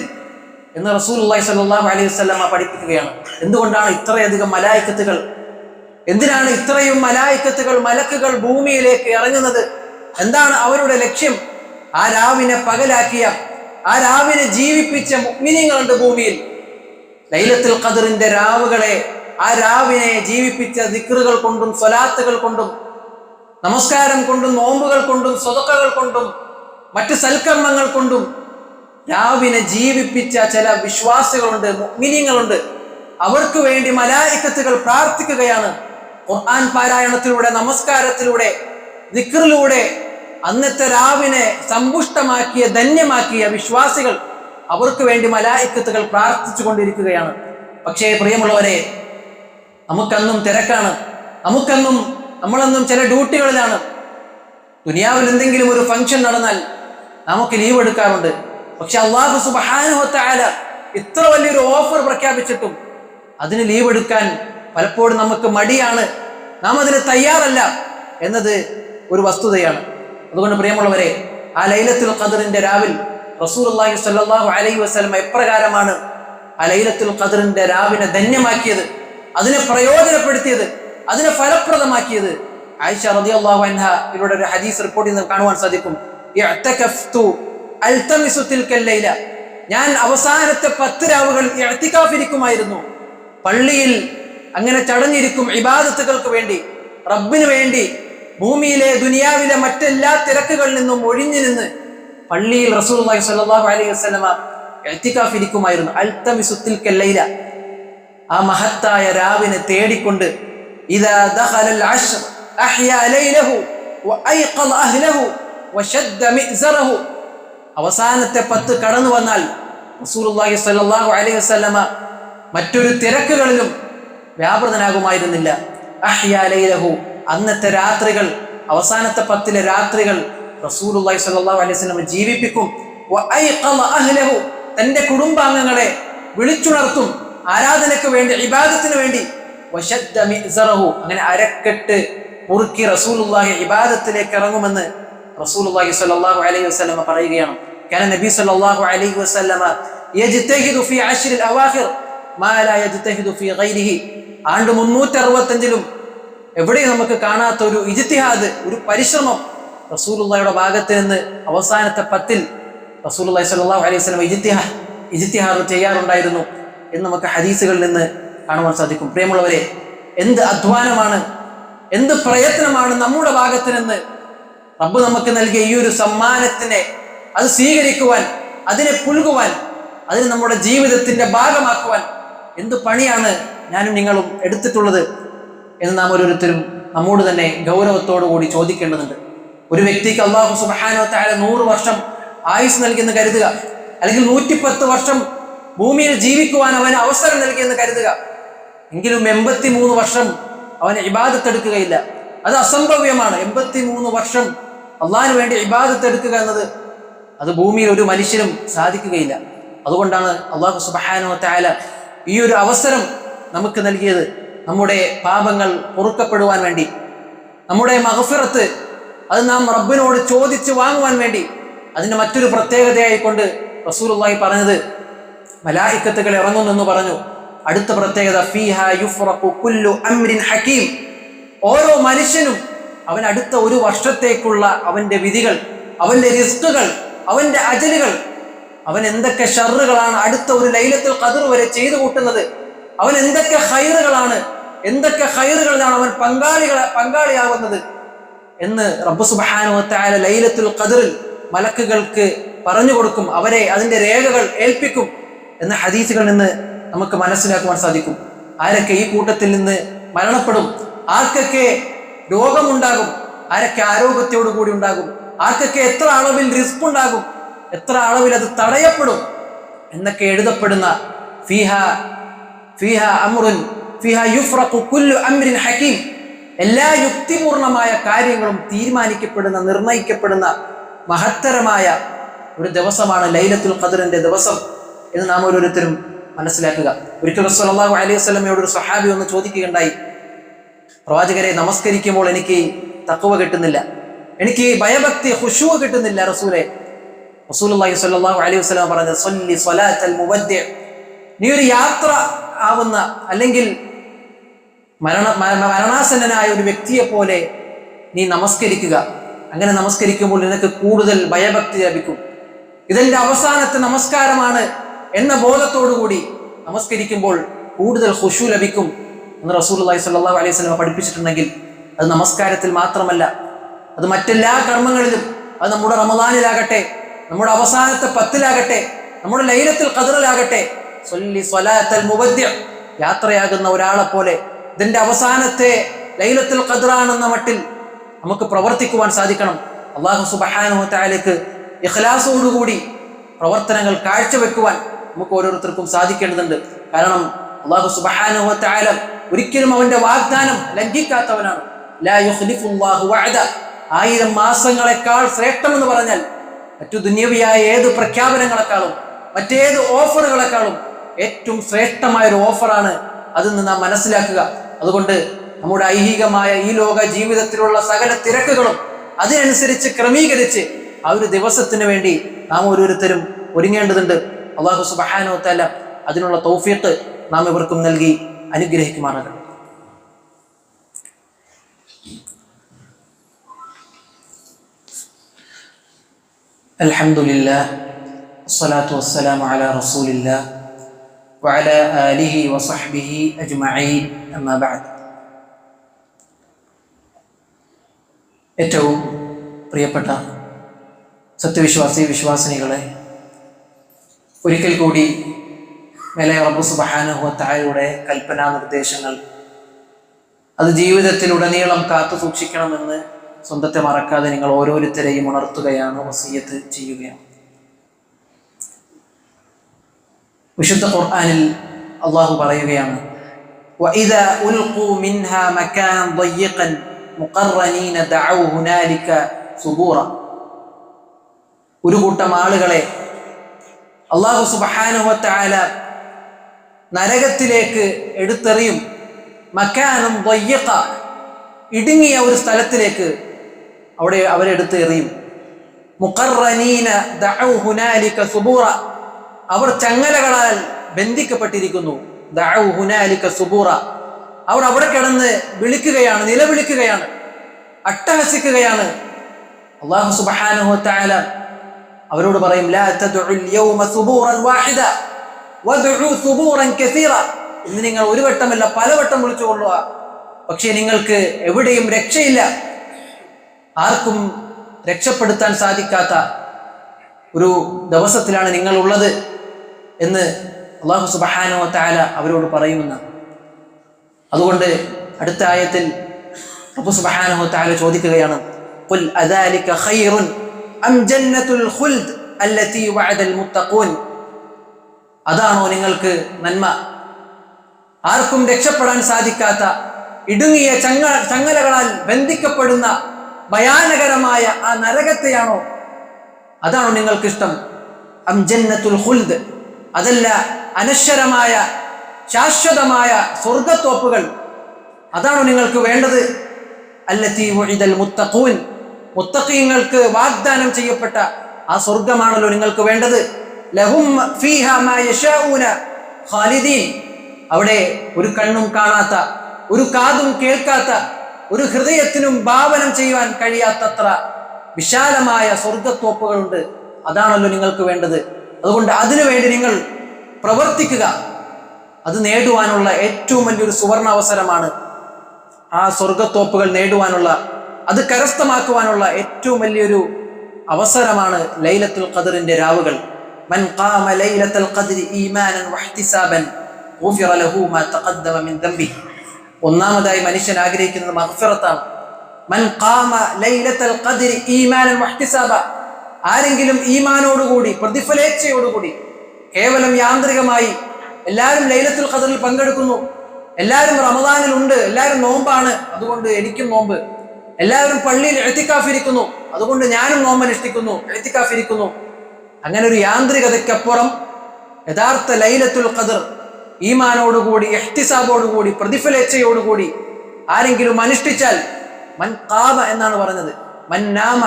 എന്ന് റസൂലുള്ളാഹി സ്വല്ലല്ലാഹു അലൈഹി വസല്ലം പഠിപ്പിക്കുകയാണ്. എന്തുകൊണ്ടാണ് ഇത്രയധികം മലായിക്കത്തുകൾ? എന്തിനാണ് ഇത്രയും മലായിക്കത്തുകൾ, മലക്കുകൾ ഭൂമിയിലേക്ക് ഇറങ്ങുന്നത്? എന്താണ് അവരുടെ ലക്ഷ്യം? ആ രാവിനെ പകലാക്കിയ, ആ രാവിനെ ജീവിപ്പിച്ച മുഅ്മിനീങ്ങളുണ്ട് ഭൂമിയിൽ. ലൈലത്തുൽ ഖദ്റിന്റെ രാവുകളെ, ആ രാവിനെ ജീവിപ്പിച്ച ദിക്റുകൾ കൊണ്ടും സ്വലാത്തുകൾ കൊണ്ടും നമസ്കാരം കൊണ്ടും നോമ്പുകൾ കൊണ്ടും സ്വതക്കകൾ കൊണ്ടും മറ്റ് സൽക്കർമ്മങ്ങൾ കൊണ്ടും രാവിനെ ജീവിപ്പിച്ച ചില വിശ്വാസികളുണ്ട്, മുഅ്മിനീങ്ങളുണ്ട്. അവർക്ക് വേണ്ടി മലായിക്കത്തുകൾ പ്രാർത്ഥിക്കുകയാണ്. ഖുർആൻ പാരായണത്തിലൂടെ, നമസ്കാരത്തിലൂടെ, ദിക്റിലൂടെ അന്നത്തെ രാവിനെ സമ്പുഷ്ടമാക്കിയ, ധന്യമാക്കിയ വിശ്വാസികൾ, അവർക്ക് വേണ്ടി മലായിക്കത്തുകൾ പ്രാർത്ഥിച്ചു കൊണ്ടിരിക്കുകയാണ്. പക്ഷേ പ്രിയമുള്ളവരെ, നമുക്കന്നും തിരക്കാണ്, നമ്മളെന്നും ചില ഡ്യൂട്ടികളിലാണ്. ദുനിയാവിൽ എന്തെങ്കിലും ഒരു ഫംഗ്ഷൻ നടന്നാൽ നമുക്ക് ലീവ് എടുക്കാറുണ്ട്. പക്ഷെ അല്ലാഹു സുബ്ഹാനഹു വ തആല ഇത്ര വലിയൊരു ഓഫർ പ്രഖ്യാപിച്ചിട്ടും അതിന് ലീവ് എടുക്കാൻ പലപ്പോഴും നമുക്ക് മടിയാണ്, നാം അതിന് തയ്യാറല്ല എന്നത് ഒരു വസ്തുതയാണ്. അതുകൊണ്ട് പ്രിയമുള്ളവരെ, ആ ലൈലത്തുൽ ഖദ്റിന്റെ രാവിൽ റസൂലുള്ളാഹി സ്വല്ലല്ലാഹു അലൈഹി വസല്ലം എപ്രകാരമാണ് ആ ലൈലത്തുൽ ഖദ്റിന്റെ രാവിനെ ധന്യമാക്കിയത്, അതിനെ പ്രയോജനപ്പെടുത്തിയത്, അതിനെ ഫലപ്രദമാക്കിയത്? ആയിഷ റളിയല്ലാഹു അൻഹ ഇവരുടെ ഒരു ഹദീസ് റിപ്പോർട്ട് ചെയ്യുന്നത് കാണുവാൻ സാധിക്കും. ഇഅ്തകഫ്തു അൽതമിസു തിൽക്കൽ ലൈല, ഞാൻ അവസാനത്തെ 10 രാവുകൾ ഇഅ്തികാഫിരിക്കുമായിരുന്നു. പള്ളിയിൽ അങ്ങനെ ചടഞ്ഞിരിക്കും ഇബാദത്തുകൾക്ക് വേണ്ടി, റബ്ബിന് വേണ്ടി. ഭൂമിയിലെ ദുനിയാവിലെ മറ്റെല്ലാ തിരക്കുകളിൽ നിന്നും ഒഴിഞ്ഞു നിന്ന് പള്ളിയിൽ റസൂലുള്ളാഹി സ്വല്ലല്ലാഹു അലൈഹി വസല്ലമ ഇഅ്തികാഫിരിക്കുമായിരുന്നു. അൽതമിസു തിൽക്കൽ ലൈല, ആ മഹത്തായ രാവിനെ തേടിക്കൊണ്ട്. ഇദാ ദഖലൽ അശ്ർ അഹ്യാ ലൈലഹു വഅയ്ഖദ അഹ്ലഹു വശദ്ദ മിഅ്സറഹു, അവസാനത്തെ 10 കടന്നു വന്നാൽ റസൂലുള്ളാഹി സ്വല്ലല്ലാഹു അലൈഹി വസല്ലമ മറ്റൊരു തിരക്കുകളിലും വ്യാപൃതനാകുമായിരുന്നില്ല. അഹ്യാ ലൈലഹു, അന്നത്തെ രാത്രികൾ, അവസാനത്തെ 10 രാത്രികൾ റസൂലുള്ളാഹി സ്വല്ലല്ലാഹു അലൈഹി വസല്ലമ ജീവിപ്പിക്കും. വഅയ്ഖദ അഹ്ലഹു, തന്റെ കുടുംബാംഗങ്ങളെ വിളിച്ചുണർത്തും ആരാധനയ്ക്ക് വേണ്ടി, ഇബാദത്തിന് വേണ്ടി. വശദ്ദ മിഅ്സറഹു, അങ്ങനെ അരക്കെട്ട് മുറുക്കി റസൂലുള്ളാഹി ഇബാദത്തിലേക്ക് ഇറങ്ങുമെന്ന് റസൂലുള്ളാഹി സ്വല്ലല്ലാഹു അലൈഹി വസല്ലമ പറയുകയാണ്. കാന നബി സ്വല്ലല്ലാഹു അലൈഹി വസല്ലമ യജ്തഹിദു ഫീ അശ്റിൽ അവാഖിർ മാ ലാ യജ്തഹിദു ഫീ ഗൈരിഹി, ആണ്ട് 365ലും എവിടെയും നമുക്ക് കാണാത്ത ഒരു ഇജ്തിഹാദ്, ഒരു പരിശ്രമം റസൂലുള്ളാഹിയുടെ ഭാഗത്ത് നിന്ന് അവസാനത്തെ 10 റസൂലുള്ളാഹി സ്വല്ലല്ലാഹു അലൈഹി വസല്ലമ ഇജ്തിഹാദ് ചെയ്യാറുണ്ടായിരുന്നു എന്ന് നമുക്ക് ഹദീസുകളിൽ നിന്ന് കാണുവാൻ സാധിക്കും. പ്രിയമുള്ളവരെ, എന്ത് അധ്വാനമാണ്, എന്ത് പ്രയത്നമാണ് നമ്മുടെ ഭാഗത്ത് നിന്ന് റബ്ബ് നമുക്ക് നൽകിയ ഈ ഒരു സമ്മാനത്തിനെ അത് സ്വീകരിക്കുവാൻ, അതിനെ പുൽകുവാൻ, അതിന് നമ്മുടെ ജീവിതത്തിന്റെ ഭാഗമാക്കുവാൻ എന്ത് പണിയാണ് ഞാനും നിങ്ങളും എടുത്തിട്ടുള്ളത് എന്ന് നാം ഓരോരുത്തരും നമ്മോട് തന്നെ ഗൗരവത്തോടു കൂടി ചോദിക്കേണ്ടതുണ്ട്. ഒരു വ്യക്തിക്ക് അല്ലാഹു സുബ്ഹാനഹു വ തആല 100 വർഷം ആയുസ് നൽകിയെന്ന് കരുതുക, അല്ലെങ്കിൽ 110 വർഷം ഭൂമിയിൽ ജീവിക്കുവാൻ അവന് അവസരം നൽകിയെന്ന് കരുതുക. എങ്കിലും 83 വർഷം അവന് ഇബാദത്ത് എടുക്കുകയില്ല. അത് അസംഭവ്യമാണ്. 83 വർഷം അള്ളാഹിന് വേണ്ടി ഇബാദത്ത് എടുക്കുക എന്നത് അത് ഭൂമിയിൽ ഒരു മനുഷ്യനും സാധിക്കുകയില്ല. അതുകൊണ്ടാണ് അല്ലാഹു സുബ്ഹാനഹു വ തആല ഈ ഒരു അവസരം നമുക്ക് നൽകിയത്, നമ്മുടെ പാപങ്ങൾ പൊറുക്കപ്പെടുവാൻ വേണ്ടി, നമ്മുടെ മഗ്ഫിറത്ത് അത് നാം റബ്ബിനോട് ചോദിച്ച് വാങ്ങുവാൻ വേണ്ടി. അതിന്റെ മറ്റൊരു പ്രത്യേകതയായിക്കൊണ്ട് റസൂലുള്ളാഹി പറഞ്ഞത് മലായിക്കത്തുകൾ ഇറങ്ങുന്നെന്ന് പറഞ്ഞു. അടുത്ത പ്രത്യേകത, ഫീഹാ യുഫ്റഖു കുല്ലു അംരിൻ ഹകീം, ഓരോ മനുഷ്യനും അവൻ അടുത്ത 1 വർഷത്തേക്കുള്ള അവന്റെ വിധികൾ, അവന്റെ റിസ്കുകൾ, അവന്റെ അജലുകൾ, അവൻ എന്തൊക്കെ ഷർറുകളാണ് അടുത്ത ഒരു ലൈലത്തുൽ ഖദ്ർ വരെ ചെയ്തു കൂട്ടുന്നത്, അവൻ എന്തൊക്കെ ഖൈറുകളിലാണ് അവൻ പങ്കാളിയാവുന്നത് എന്ന് റബ്ബ് സുബ്ഹാനഹു വ തആല ലൈലത്തുൽ ഖദ്റിൽ മലക്കുകൾക്ക് പറഞ്ഞു കൊടുക്കും. അവരെ അതിന്റെ രേഖകൾ ഏൽപ്പിക്കും എന്ന ഹദീസുകളിൽ നിന്ന് നമുക്ക് മനസ്സിലാക്കുവാൻ സാധിക്കും. ആരൊക്കെ ഈ കൂട്ടത്തിൽ നിന്ന് മരണപ്പെടും, ആർക്കൊക്കെ രോഗമുണ്ടാകും, ആരൊക്കെ ആരോഗ്യത്തോടു കൂടി ഉണ്ടാകും, ആർക്കൊക്കെ എത്ര അളവിൽ റിസ്ക് ഉണ്ടാകും, എത്ര അളവിൽ അത് തടയപ്പെടും എന്നൊക്കെ എഴുതപ്പെടുന്ന ഫീഹാ അംറുൻ ഫീഹാ യുഫ്റഖു കുല്ലു അംരിൻ ഹകീം, എല്ലാ യുക്തിപൂർണമായ കാര്യങ്ങളും തീരുമാനിക്കപ്പെടുന്ന, നിർണയിക്കപ്പെടുന്ന മഹത്തരമായ ഒരു ദിവസമാണ് ലൈലത്തുൽ ഖദ്റിന്റെ ദിവസം എന്ന് നാം ഓരോരുത്തരും മനസ്സിലാക്കുക. ഒരിക്കൽ റസൂൽ സല്ലല്ലാഹു അലൈഹി വസല്ലമയോട് ഒരു സ്വഹാബി ഒന്ന് ചോദിക്കുകയുണ്ടായി, പ്രവാചകരെ, നമസ്കരിക്കുമ്പോൾ എനിക്ക് തഖ്വ കിട്ടുന്നില്ല, എനിക്ക് ഭയഭക്തി ഖുശൂ കിട്ടുന്നില്ല റസൂലേ. റസൂലുള്ളാഹി സ്വല്ലല്ലാഹു അലൈഹി വസല്ലം പറഞ്ഞത്, സ്വല്ലി സ്വലാത്തൽ മുവദ്ദിഅ്, നീ ഒരു യാത്ര ആവുന്ന അല്ലെങ്കിൽ മരണാസന്നനായ ഒരു വ്യക്തിയെ പോലെ നീ നമസ്കരിക്കുക. അങ്ങനെ നമസ്കരിക്കുമ്പോൾ നിനക്ക് കൂടുതൽ ഭയഭക്തി ലഭിക്കും. ഇതെന്റെ അവസാനത്തെ നമസ്കാരമാണ് എന്ന ബോധത്തോടുകൂടി നമസ്കരിക്കുമ്പോൾ കൂടുതൽ ഖുശൂ ലഭിക്കും എന്ന് റസൂലുള്ളാഹി സ്വല്ലല്ലാഹു അലൈഹി വസല്ലം പഠിപ്പിച്ചിട്ടുണ്ടെങ്കിൽ അത് നമസ്കാരത്തിൽ മാത്രമല്ല, അത് മറ്റെല്ലാ കർമ്മങ്ങളിലും, അത് നമ്മുടെ റമദാനിലാകട്ടെ, നമ്മുടെ അവസാനത്തെ 10-ലാകട്ടെ, നമ്മുടെ ലൈലത്തുൽ ഖദ്റിലാകട്ടെ, സ്വല്ലി സ്വലാത്തൽ മുവദ്ദിഅ്, യാത്രയാകുന്ന ഒരാളെ പോലെ ഇതിന്റെ അവസാനത്തെ ലൈലത്തുൽ ഖദ്റാണെന്ന മട്ടിൽ നമുക്ക് പ്രവർത്തിക്കുവാൻ സാധിക്കണം. അല്ലാഹു സുബ്ഹാനഹു വ തആലയ്ക്ക് ഇഖ്ലാസോടുകൂടി പ്രവർത്തനങ്ങൾ കാഴ്ചവെക്കുവാൻ നമുക്ക് ഓരോരുത്തർക്കും സാധിക്കേണ്ടതുണ്ട്. കാരണം അല്ലാഹു സുബ്ഹാനഹു വ തആല ഒരിക്കലും അവന്റെ വാഗ്ദാനം ലംഘിക്കാത്തവനാണ്. ലാ യുഖ്ലിഫുല്ലാഹു വഅദ, 1000 മാസങ്ങളെക്കാൾ ശ്രേഷ്ഠമെന്ന് പറഞ്ഞാൽ മറ്റു ദുനിയവിയായ ഏത് പ്രഖ്യാപനങ്ങളെക്കാളും മറ്റേത് ഓഫറുകളെക്കാളും ഏറ്റവും ശ്രേഷ്ഠമായ ഒരു ഓഫറാണ് അതെന്ന് നാം മനസ്സിലാക്കുക. അതുകൊണ്ട് നമ്മുടെ ഐഹികമായ ഈ ലോക ജീവിതത്തിലുള്ള സകല തിരക്കുകളും അതിനനുസരിച്ച് ക്രമീകരിച്ച് ആ ഒരു ദിവസത്തിന് വേണ്ടി നാം ഓരോരുത്തരും ഒരുങ്ങേണ്ടതുണ്ട്. അല്ലാഹു സുബ്ഹാനഹു വ തആല അതിനുള്ള തൗഫീഖ് നാം ഇവർക്കും നൽകി അനുഗ്രഹിക്കുമാറാകട്ടെ. അൽഹംദുലില്ലാഹ് വസ്സലാത്തു വസ്സലാമു അലാ റസൂലില്ലാഹ് വഅലാ ആലിഹി വസഹ്ബിഹി അജ്മഈൻ, അമ്മാ ബഅദ്. ഏറ്റവും പ്രിയപ്പെട്ട സത്യവിശ്വാസി വിശ്വാസിനികളെ, ഒരിക്കൽ കൂടി മേലെ റബ്ബ് സുബ്ഹാനഹു വ തആലയുടെ കൽപ്പനാ നിർദ്ദേശങ്ങൾ അത് ജീവിതത്തിലുടനീളം കാത്തു സൂക്ഷിക്കണമെന്ന് സ്വന്തത്തെ മറക്കാതെ നിങ്ങൾ ഓരോരുത്തരെയും ഉണർത്തുകയാണ്, വസിയ്യത്ത് ചെയ്യുകയാണ്. വിശുദ്ധ ഖുർആനിൽ അല്ലാഹു പറയുകയാണ്, വഇദാ ഉൽഖൂ മിൻഹാ മകാനൻ ضيقا മുഖറനീന ദഅൂ ഹുനാലിക സുബൂറ. ഒരു കൂട്ടം ആളുകളെ അല്ലാഹു സുബ്ഹാനഹു വ തആല നരകത്തിലേക്ക് എടുത്തെറിയും. മകാനൻ ضيقا, ഇടുങ്ങിയ ഒരു സ്ഥലത്തിലേക്ക് അവിടെ അവരെ എടുത്ത് എറിയും. മുഖറനീന ദഅൂ ഹുനാലിക സുബൂറ, അവർ ചങ്ങലകളാൽ ബന്ധിക്കപ്പെട്ടിരിക്കുന്നു. ദഅൂ ഹുനാലിക സുബൂറ, അവർ അവിടെ കിടന്ന് വിളിക്കുകയാണ്, നിലവിളിക്കുകയാണ്, അട്ടഹസിക്കുകയാണ്. അല്ലാഹു സുബ്ഹാനഹു വ തആല അവരോട് പറയും, ലാ തദ്ഉൽ യൗമ സുബൂറൻ വാഹിദ വദ്ഉ സുബൂറൻ കസീറ. ഇന്ന് നിങ്ങൾ ഒരു വട്ടമല്ല പലവട്ടം വിളിച്ചുകൊള്ളുക, പക്ഷേ നിങ്ങൾക്ക് എവിടെയും രക്ഷയില്ല. ആർക്കും രക്ഷപ്പെടുത്താൻ സാധിക്കാത്ത ഒരു ദിവസത്തിലാണ് നിങ്ങൾ ഉള്ളത് എന്ന് അല്ലാഹു സുബ്ഹാനഹു വ തആല അവരോട് പറയുമെന്ന്. അതുകൊണ്ട് അടുത്ത ആയത്തിൽ റബ്ബ് സുബ്ഹാനഹു വ തആല ചോദിക്കുകയാണ്, ഖുൽ അദാലിക ഖൈറുൻ അം ജന്നത്തുൽ ഖുൽദ് അല്ലതി വഅദൽ മുത്തഖൂൻ. അതാണോ നിങ്ങൾക്ക് നന്മ? ആർക്കും രക്ഷപ്പെടാൻ സാധിക്കാത്ത ഇടുങ്ങിയ ചങ്ങലകളാൽ ബന്ധിക്കപ്പെടുന്ന ഭയാനകരമായ ആ നരകത്തെയാണോ, അതാണോ നിങ്ങൾക്കിഷ്ടം? അം ജന്നത്തുൽ ഖുൽദ്, അതല്ല അനശ്വരമായ ശാശ്വതമായ സ്വർഗത്തോപ്പുകൾ, അതാണോ നിങ്ങൾക്ക് വേണ്ടത്? അല്ലതി വഅദൽ മുത്തഖൂൻ, മുത്തഖീങ്ങൾക്ക് വാഗ്ദാനം ചെയ്യപ്പെട്ട ആ സ്വർഗമാണല്ലോ നിങ്ങൾക്ക് വേണ്ടത്. ലഹും ഫീഹാ മാ യശാഊന ഖാലിദീൻ, അവിടെ ഒരു കണ്ണും കാണാത്ത, ഒരു കാതും കേൾക്കാത്ത, ഒരു ഹൃദയത്തിനും ഭാവനം ചെയ്യുവാൻ കഴിയാത്തത്ര വിശാലമായ സ്വർഗത്തോപ്പുകളുണ്ട്. അതാണല്ലോ നിങ്ങൾക്ക് വേണ്ടത്. അതുകൊണ്ട് അതിനുവേണ്ടി നിങ്ങൾ പ്രവർത്തിക്കുക. അത് നേടുവാനുള്ള ഏറ്റവും വലിയൊരു സുവർണ അവസരമാണ്. ആ സ്വർഗത്തോപ്പുകൾ നേടുവാനുള്ള, അത് കരസ്ഥമാക്കുവാനുള്ള ഏറ്റവും വലിയൊരു അവസരമാണ് ലൈലത്തുൽ ഖദ്റിന്റെ രാവുകൾ. മൻ ഖാമ ലൈലത്തുൽ ഖദ്രി ഈമാനൻ വഹ്തിസാബൻ ഗുഫിറ ലഹു മാ തഖദ്ദമ മിൻ ദംബി. ഒന്നാമതായി മനുഷ്യൻ ആഗ്രഹിക്കുന്നത് മഗ്ഫിറത്താണ്. മൻ ഖാമ ലൈലത്തുൽ ഖദ്രി ഈമാനൻ വഹ്തിസാബ, ആരെങ്കിലും ഈമാനോടുകൂടി പ്രതിഫലേച്ഛയോടുകൂടി, കേവലം യാന്ത്രികമായി എല്ലാവരും ലൈലത്തുൽ ഖദ്റിൽ പങ്കെടുക്കുന്നു, എല്ലാവരും റമദാനിൽ ഉണ്ട്, എല്ലാവരും നോമ്പാണ്, അതുകൊണ്ട് എനിക്കും നോമ്പ്, എല്ലാവരും പള്ളിയിൽ ഇഅ്തികാഫ് ഇരിക്കുന്നു, അതുകൊണ്ട് ഞാനും നോമ്പ് അനുഷ്ഠിക്കുന്നു, ഇഅ്തികാഫ് ഇരിക്കുന്നു അങ്ങനെ ഒരു യാന്ത്രികതയ്ക്കപ്പുറം യഥാർത്ഥ ലൈലത്തുൽ ഖദർ ഈമാനോടുകൂടി ഇഹ്തിസാബോടുകൂടി പ്രതിഫലേച്ഛയോടുകൂടി ആരെങ്കിലും അനുഷ്ഠിച്ചാൽ, മൻ ഖാമ എന്നാണ് പറഞ്ഞത്, മൻ നാമ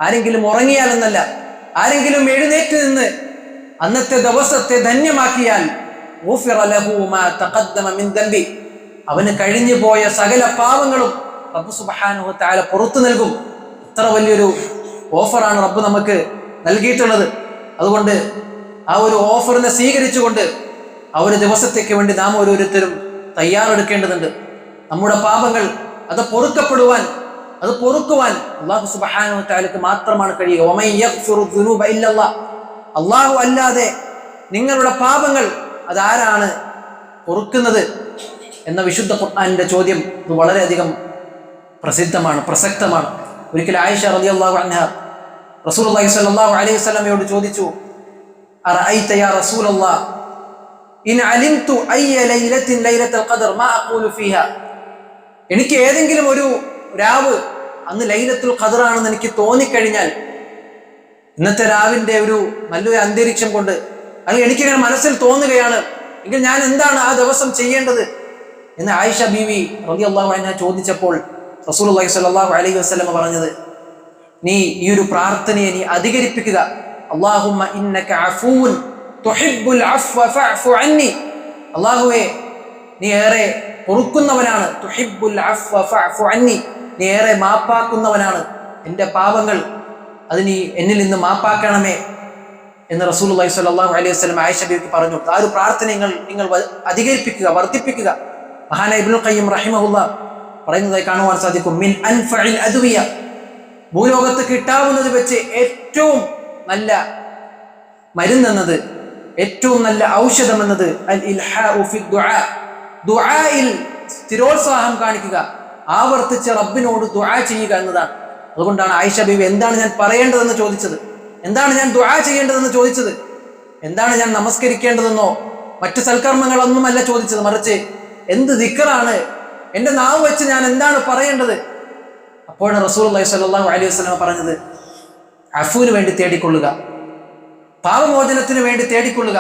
ആരെങ്കിലും ഉറങ്ങിയാൽ എന്നല്ല, ആരെങ്കിലും എഴുന്നേറ്റ് നിന്ന് അന്നത്തെ ദിവസത്തെ ധന്യമാക്കിയാൽ ഗുഫിറ ലഹു മാ തഖദ്ദമ മിൻ ദംബി, അവന് കഴിഞ്ഞു പോയ സകല പാവങ്ങളും റബ്ബ് സുബ്ഹാനഹു വ തആല പുറത്തു നൽകും. ഇത്ര വലിയൊരു ഓഫറാണ് റബ്ബ് നമുക്ക് നൽകിയിട്ടുള്ളത്. അതുകൊണ്ട് ആ ഒരു ഓഫറിനെ സ്വീകരിച്ചുകൊണ്ട് ആ ഒരു ദിവസത്തേക്ക് വേണ്ടി നാം ഓരോരുത്തരും തയ്യാറെടുക്കേണ്ടതുണ്ട്. നമ്മുടെ പാപങ്ങൾ അത് പൊറുക്കപ്പെടുവാൻ, അത് പൊറുക്കുവാൻ അല്ലാഹു സുബ്ഹാനഹു വ തആലക്ക് മാത്രമാണ് കഴിയുക. വമൻ യഗ്ഫിറു ദുനൂബ ഇല്ലല്ലാഹ്, അല്ലാഹു അല്ലാതെ നിങ്ങളുടെ പാപങ്ങൾ അതാരാണ് പൊറുക്കുന്നത് എന്ന വിശുദ്ധ ഖുർആനിന്റെ ചോദ്യം ഇത് വളരെയധികം പ്രസിദ്ധമാണ്, പ്രസക്തമാണ്. ഒരിക്കൽ ആയിഷ റളിയല്ലാഹു അൻഹ റസൂലുള്ളാഹി സ്വല്ലല്ലാഹു അലൈഹി വസല്ലമയോട് ചോദിച്ചു, അറഅയ്ത യാ റസൂലല്ലാഹ് ഇൻ അലിംതു അയ്യ ലൈലത്തിൻ ലൈലത്തുൽ ഖദർ മാ അഖൂലു ഫീഹാ, എനിക്ക് ഏതെങ്കിലും ഒരു രാവ് അന്ന് ലൈലത്തുൽ ഖദർ ആണെന്ന് എനിക്ക് തോന്നിക്കഴിഞ്ഞാൽ, ഇന്നത്തെ രാവിന്റെ ഒരു നല്ലൊരു അന്തരീക്ഷം കൊണ്ട് അല്ലെങ്കിൽ എനിക്കിങ്ങനെ മനസ്സിൽ തോന്നുകയാണ് എങ്കിൽ ഞാൻ എന്താണ് ആ ദിവസം ചെയ്യേണ്ടത് എന്ന് ആയിഷ ബീവി റളിയല്ലാഹു അൻഹ ചോദിച്ചപ്പോൾ റസൂലുള്ളാഹി സ്വല്ലല്ലാഹു അലൈഹി വസല്ലം പറഞ്ഞത്, നീ ഈ ഒരു പ്രാർത്ഥനയെ നീ അധികരിപ്പിക്കുക. അല്ലാഹുമ്മ ഇന്നക അഫൂൻ തുഹിബ്ബുൽ അഫ്വ ഫഅഫു അന്നി, അല്ലാഹുവേ നീ ഏറെ പൊറുക്കുന്നവനാണ്, തുഹിബ്ബുൽ അഫ്വ ഫഅഫു അന്നി, നീ ഏറെ മാപ്പാക്കുന്നവനാണ്, എൻ്റെ പാപങ്ങൾ അത് നീ എന്നിൽ നിന്ന് മാപ്പാക്കണമേ എന്ന് റസൂലുള്ളാഹി സ്വല്ലല്ലാഹു അലൈഹി വസല്ലം ആയിഷ ബീവിക്ക് പറഞ്ഞു. ആ ഒരു പ്രാർത്ഥന നിങ്ങൾ അധികരിപ്പിക്കുക, വർദ്ധിപ്പിക്കുക. മഹാനായ ഇബ്നുൽ ഖയ്യിം റഹിമഹുല്ലാഹ് പറയുന്നതായി കാണുവാൻ സാധിക്കും, മിൻ അൻഫഇൽ അദ്വിയ, ഭൂലോകത്ത് കിട്ടാവുന്നത് വെച്ച് ഏറ്റവും നല്ല മരുന്നെന്നത്, ഏറ്റവും നല്ല ഔഷധം എന്നത് അൽ ഇൽഹാഉ ഫി ദുആ, ദുആയിൽ സ്ഥിരോത്സാഹം കാണിക്കുക, ആവർത്തിച്ച് റബ്ബിനോട് ദുആ ചെയ്യുക എന്നതാണ്. അതുകൊണ്ടാണ് ആയിഷ ബീവി എന്താണ് ഞാൻ പറയേണ്ടതെന്ന് ചോദിച്ചത്, എന്താണ് ഞാൻ ദുആ ചെയ്യേണ്ടതെന്ന് ചോദിച്ചത്, എന്താണ് ഞാൻ നമസ്കരിക്കേണ്ടതെന്നോ മറ്റു സൽക്കർമ്മങ്ങളൊന്നുമല്ല ചോദിച്ചത്, മറിച്ച് എന്ത് ദിക്റാണ് എൻ്റെ നാവ് വെച്ച് ഞാൻ എന്താണ് പറയേണ്ടത്. അപ്പോഴാണ് റസൂലുള്ളാഹി സ്വല്ലല്ലാഹു അലൈഹി വസല്ലം പറഞ്ഞത്, അഫൂവിന് വേണ്ടി തേടിക്കൊള്ളുക, പാപമോചനത്തിന് വേണ്ടി തേടിക്കൊള്ളുക.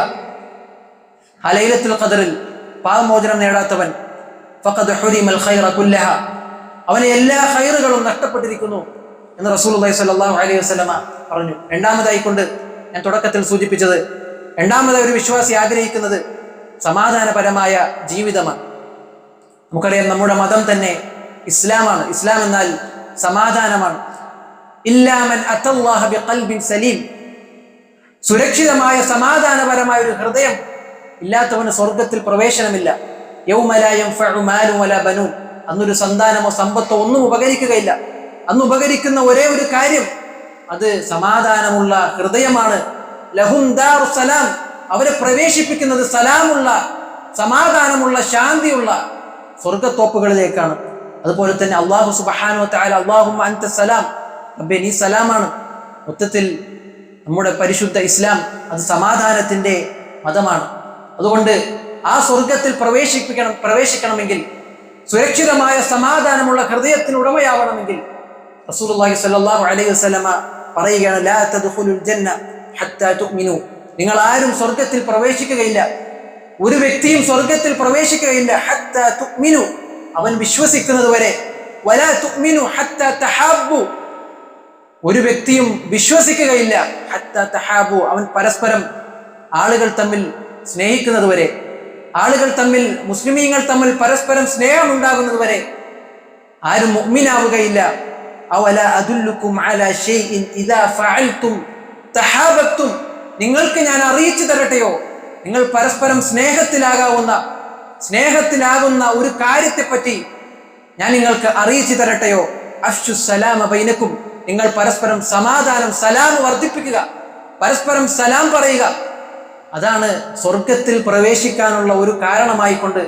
ആ ലൈലത്തുൽ ഖദറിൽ പാപമോചനം നേടാത്തവൻ ഫഖദ് ഹുരിമൽ ഖൈറ കുല്ലഹ, അവന് എല്ലാ ഖൈറുകളും നഷ്ടപ്പെട്ടിരിക്കുന്നു എന്ന് റസൂലുള്ളാഹി സ്വല്ലല്ലാഹു അലൈഹി വസല്ലം പറഞ്ഞു. രണ്ടാമതായിക്കൊണ്ട് ഞാൻ തുടക്കത്തിൽ സൂചിപ്പിച്ചത്, രണ്ടാമതായി ഒരു വിശ്വാസി ആഗ്രഹിക്കുന്നത് സമാധാനപരമായ ജീവിതമാണ്. നമുക്കറിയാം നമ്മുടെ മതം തന്നെ ഇസ്ലാമാണ്. ഇസ്ലാം എന്നാൽ സമാധാനമാണ്. ഇല്ലാ മൻ അത്തല്ലാഹ ബിഖൽബിൻ സലീം, സുരക്ഷിതമായ സമാധാനപരമായ ഒരു ഹൃദയം ഇല്ലാത്തവന് സ്വർഗത്തിൽ പ്രവേശനമില്ല. യൗമ ലാ യൻഫഉ മാലുൻ വലാ ബനൂൻ, അന്നൊരു സന്താനമോ സമ്പത്തോ ഒന്നും ഉപകരിക്കുകയില്ല. അന്ന് ഉപകരിക്കുന്ന ഒരേ ഒരു കാര്യം അത് സമാധാനമുള്ള ഹൃദയമാണ്. ലഹും ദാറു സലാം, അവരെ പ്രവേശിപ്പിക്കുന്നത് സലാമുള്ള, സമാധാനമുള്ള, ശാന്തിയുള്ള സ്വർഗത്തോപ്പുകളിലേക്കാണ്. അതുപോലെ തന്നെ അല്ലാഹു സുബ്ഹാനഹു വ തആല അല്ലാഹുമ്മ അൻത സലാം, റബ്ബേ നീ സലാമാണ്. മൊത്തത്തിൽ നമ്മുടെ പരിശുദ്ധ ഇസ്ലാം അത് സമാധാനത്തിന്റെ മതമാണ്. അതുകൊണ്ട് ആ സ്വർഗത്തിൽ പ്രവേശിക്കണമെങ്കിൽ, സുരക്ഷിതമായ സമാധാനമുള്ള ഹൃദയത്തിന് ഉടമയാവണമെങ്കിൽ റസൂലുള്ളാഹി സ്വല്ലല്ലാഹു അലൈഹി വസല്ലമ പറയുകയാണ്, ലാ തദ്ഖുലുൽ ജന്ന ഹത്താ തുഅ്മിനു, നിങ്ങൾ ആരും സ്വർഗത്തിൽ പ്രവേശിക്കുകയില്ല, ഒരു വ്യക്തിയും സ്വർഗത്തിൽ പ്രവേശിക്കുകയില്ല ഹത്താ തുഅ്മിനു, അവൻ വിശ്വസിക്കുന്നത് വരെ. വലാ തുഅ്മിനു ഹത്താ തഹാബ്ബു, ഒരു വ്യക്തിയും വിശ്വസിക്കുകയില്ല ഹത്താ തഹാബു, അവൻ പരസ്പരം ആളുകൾ തമ്മിൽ സ്നേഹിക്കുന്നത് വരെ, ആളുകൾ തമ്മിൽ, മുസ്ലിമീങ്ങൾ തമ്മിൽ പരസ്പരം സ്നേഹം ഉണ്ടാകുന്നത് വരെ ആരും മുഅ്മിനാവുകയില്ല. അവല അദുല്ലുക്കും അലാ ഷൈഇൻ ഇദാ ഫഅൽതും തഹാബത്തും, നിങ്ങൾക്ക് ഞാൻ അറിയിച്ചു തരട്ടെയോ, നിങ്ങൾ പരസ്പരം സ്നേഹത്തിലാകുന്ന ഒരു കാര്യത്തെപ്പറ്റി ഞാൻ നിങ്ങൾക്ക് അറിയിച്ചു തരട്ടെയോ. അഫ്ശു സലാമ ബൈനക്കും, നിങ്ങൾ പരസ്പരം സമാധാനം, സലാം വർദ്ധിപ്പിക്കുക, പരസ്പരം സലാം പറയുക. അതാണ് സ്വർഗത്തിൽ പ്രവേശിക്കാനുള്ള ഒരു കാരണമായിക്കൊണ്ട്,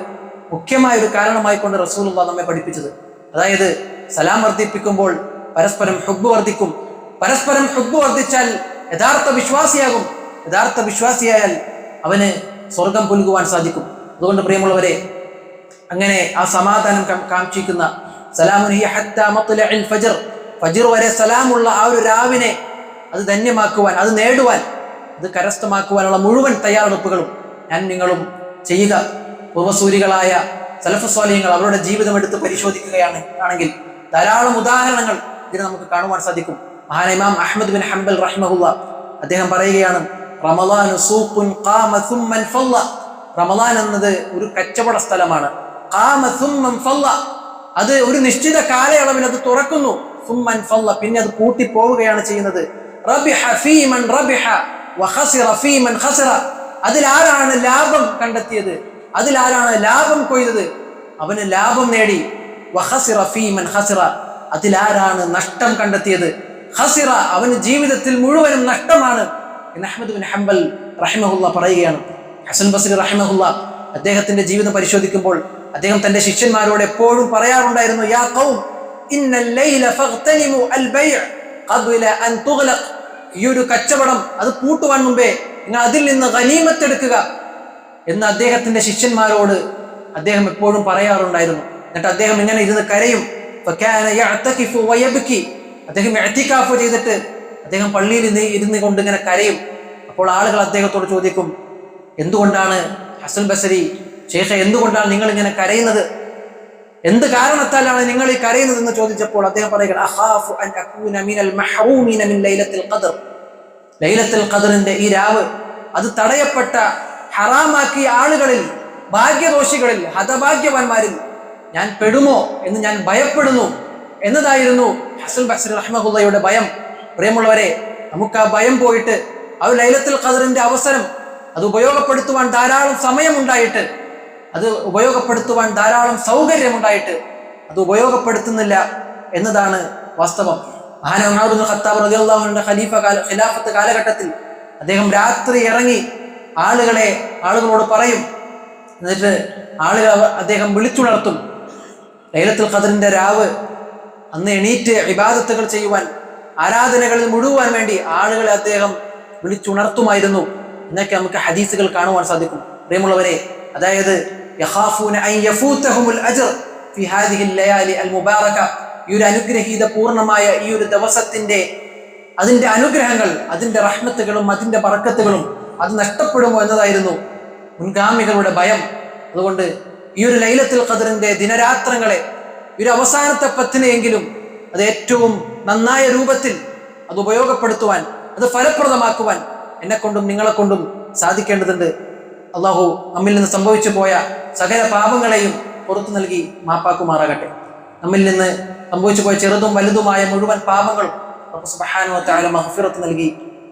മുഖ്യമായ ഒരു കാരണമായിക്കൊണ്ട് റസൂലുള്ളാഹി നമ്മെ പഠിപ്പിച്ചത്. അതായത് സലാം വർദ്ധിപ്പിക്കുമ്പോൾ പരസ്പരം ഹുബ്ബ് വർദ്ധിക്കും. പരസ്പരം ഹുബ്ബ് വർദ്ധിച്ചാൽ യഥാർത്ഥ വിശ്വാസിയാകും. യഥാർത്ഥ വിശ്വാസിയായാൽ അവന് സ്വർഗം പുൽകുവാൻ സാധിക്കും. അതുകൊണ്ട് പ്രിയമുള്ളവരെ, അങ്ങനെ ആ സമാധാനം കാക്ഷിക്കുന്ന സലാമുൻ ഹിയ ഹത്താ മത്ലഇൽ ഫജ്ർ, ഫജ്ർ വരെ സലാമുള്ള ആ ഒരു രാവിനെ അത് ധന്യമാക്കുവാൻ, അത് നേടുവാൻ അത് കരസ്ഥമാക്കുവാനുള്ള മുഴുവൻ തയ്യാറെടുപ്പുകളും ഞാൻ നിങ്ങളും ചെയ്യുക. പൂർവ്വസൂരികളായ സലഫ് സ്വാലിഹ്യങ്ങൾ അവരുടെ ജീവിതം എടുത്ത് പരിശോധിക്കുകയാണ് ആണെങ്കിൽ ധാരാളം ഉദാഹരണങ്ങൾ ഇതിന് നമുക്ക് കാണുവാൻ സാധിക്കും. മഹാനായ ഇമാം അഹ്മദ് ബിൻ ഹംബൽ റഹിമഹുല്ല അദ്ദേഹം പറയുകയാണ്, റമളാനു സൂഖുൻ ഖാമ സുമ്മ ഫല്ല. റമളാൻ എന്നത് ഒരു കച്ചവട സ്ഥലമാണ്. ഖാമ സുമ്മ ഫല്ല, അത് ഒരു നിശ്ചിത കാലയളവിൽ അത് തുറക്കുന്നു. സുമ്മൻ ഫല്ല, പിന്നെ അത് പൂട്ടി പോവുകയാണ് ചെയ്യുന്നത്. റബിഹ ഫീമൻ റബിഹ വഖസിറ ഫീമൻ ഖസിറ, അതിലാരാണ് ലാഭം കണ്ടെത്തിയത്, അതിലാരാണ് ലാഭം കൊയ്തത്, അവന് ലാഭം നേടി. വഖസിറ ഫീമൻ ഖസിറ, അതിലാരാണ് നഷ്ടം കണ്ടെത്തിയത്, ഖസിറ, അവന് ജീവിതത്തിൽ മുഴുവനും നഷ്ടമാണ് എന്ന് അഹ്മദ് ബിൻ ഹംബൽ റഹിമഹുല്ല പറയുകയാണ്. ഹസൻ ബസ്രി റഹിമഹുല്ല അദ്ദേഹത്തിന്റെ ജീവിതം പരിശോധിക്കുമ്പോൾ അദ്ദേഹം തന്റെ ശിഷ്യന്മാരോട് എപ്പോഴും പറയാറുണ്ടായിരുന്നു, യാ ഖൗം ഇന്നൽ ലൈല ഫഗ്തനിമു അൽ ബൈഅ ഖബ്ല അൻ തുഗ്ലഖ്, ഈ ഒരു കച്ചവടം അത് പൂട്ടുവാൻ മുമ്പേ നിങ്ങൾ അതിൽ നിന്ന് ഗനീമത്ത് എടുക്കുക എന്ന് അദ്ദേഹത്തിന്റെ ശിഷ്യന്മാരോട് അദ്ദേഹം എപ്പോഴും പറയാറുണ്ടായിരുന്നു. എന്നിട്ട് അദ്ദേഹം ഇങ്ങനെ ഇരുന്ന് കരയും. ഫകാന യഅ്തകിഫു വയബ്കി, അദ്ദേഹം ഇഅ്തികാഫ് ചെയ്തിട്ട് അദ്ദേഹം പള്ളിയിൽ ഇരുന്ന് കൊണ്ട് ഇങ്ങനെ കരയും. അപ്പോൾ ആളുകൾ അദ്ദേഹത്തോട് ചോദിക്കും, എന്തുകൊണ്ടാണ് ഹസൻ ബസരി ഷെയ്ഖെ, എന്തുകൊണ്ടാണ് നിങ്ങൾ ഇങ്ങനെ കരയുന്നത്, എന്ത് കാരണത്താലാണ് നിങ്ങൾ ഈ കരയുന്നത് എന്ന് ചോദിച്ചപ്പോൾ അദ്ദേഹം പറയുകയാണ്, അഖാഫു അൻ അകൂന മിനൽ മഹ്റൂമിന മിൻ ലൈലത്തുൽ ഖദ്ർ, ലൈലത്തുൽ ഖദ്റിന്റെ ഈ രാവ് അത് തടയപ്പെട്ട ഹറാമാക്കിയ ആളുകളിൽ, ഭാഗ്യദോഷികളിൽ, ഹതഭാഗ്യവാന്മാരിൽ ഞാൻ പെടുമോ എന്ന് ഞാൻ ഭയപ്പെടുന്നു എന്നതായിരുന്നു ഹസൻ ബസ്രി റഹ്മഹുള്ളയുടെ ഭയം. പ്രിയമുള്ളവരെ, നമുക്ക് ആ ഭയം പോയിട്ട് ആ ലൈലത്തുൽ ഖദ്റിന്റെ അവസരം അത് ഉപയോഗപ്പെടുത്തുവാൻ ധാരാളം സമയമുണ്ടായിട്ട്, അത് ഉപയോഗപ്പെടുത്തുവാൻ ധാരാളം സൗകര്യമുണ്ടായിട്ട് അത് ഉപയോഗപ്പെടുത്തുന്നില്ല എന്നതാണ് വാസ്തവം. മഹാനായ ഉമർ ഇബ്നുൽ ഖത്താബ് റളിയല്ലാഹു അൻഹു ഖിലാഫത്ത് കാലഘട്ടത്തിൽ അദ്ദേഹം രാത്രി ഇറങ്ങി ആളുകളോട് പറയും, എന്നിട്ട് അദ്ദേഹം വിളിച്ചുണർത്തും. ലൈലത്തുൽ ഖദ്റിന്റെ രാവ് അന്ന് എണീറ്റ് ഇബാദത്തുകൾ ചെയ്യുവാൻ, ആരാധനകളിൽ മുഴുവാൻ വേണ്ടി ആളുകളെ അദ്ദേഹം വിളിച്ചുണർത്തുമായിരുന്നു എന്നൊക്കെ നമുക്ക് ഹദീസുകൾ കാണുവാൻ സാധിക്കും. പ്രിയമുള്ളവരെ, അതായത് യഖാഫൂന അൻ യഫൂതഹുമുൽ അജ്ർ ഫി ഹാദിഹിൽ ലയാലി അൽ മുബാറക, ഈ ഒരു അനുഗ്രഹീത പൂർണ്ണമായ ഈ ഒരു ദിവസത്തിന്റെ അതിന്റെ അനുഗ്രഹങ്ങൾ, അതിന്റെ റഹ്മത്തുകളും അതിന്റെ ബറക്കത്തുകളും അത് നഷ്ടപ്പെടുമോ എന്നതായിരുന്നു മുൻഗാമികളുടെ ഭയം. അതുകൊണ്ട് ഈ ഒരു ലൈലത്തുൽ ഖദ്റിന്റെ ദിനരാത്രങ്ങളെ, ഈ ഒരു അവസാനത്തെ പത്തിനെയെങ്കിലും അത് ഏറ്റവും നന്നായ രൂപത്തിൽ അത് ഉപയോഗപ്പെടുത്തുവാൻ, അത് ഫലപ്രദമാക്കുവാൻ എന്നെക്കൊണ്ടും നിങ്ങളെക്കൊണ്ടും സാധിക്കേണ്ടതുണ്ട്. അള്ളാഹു നമ്മിൽ നിന്ന് സംഭവിച്ചു പോയ സകല പാപങ്ങളെയും പുറത്തു നൽകി മാപ്പാക്കുമാറാകട്ടെ. നമ്മിൽ നിന്ന് സംഭവിച്ചു പോയ ചെറുതും വലുതുമായ മുഴുവൻ പാപങ്ങളും റബ്ബ് സുബ്ഹാനഹു വ തആല മഗ്ഫിറത്ത് നൽകി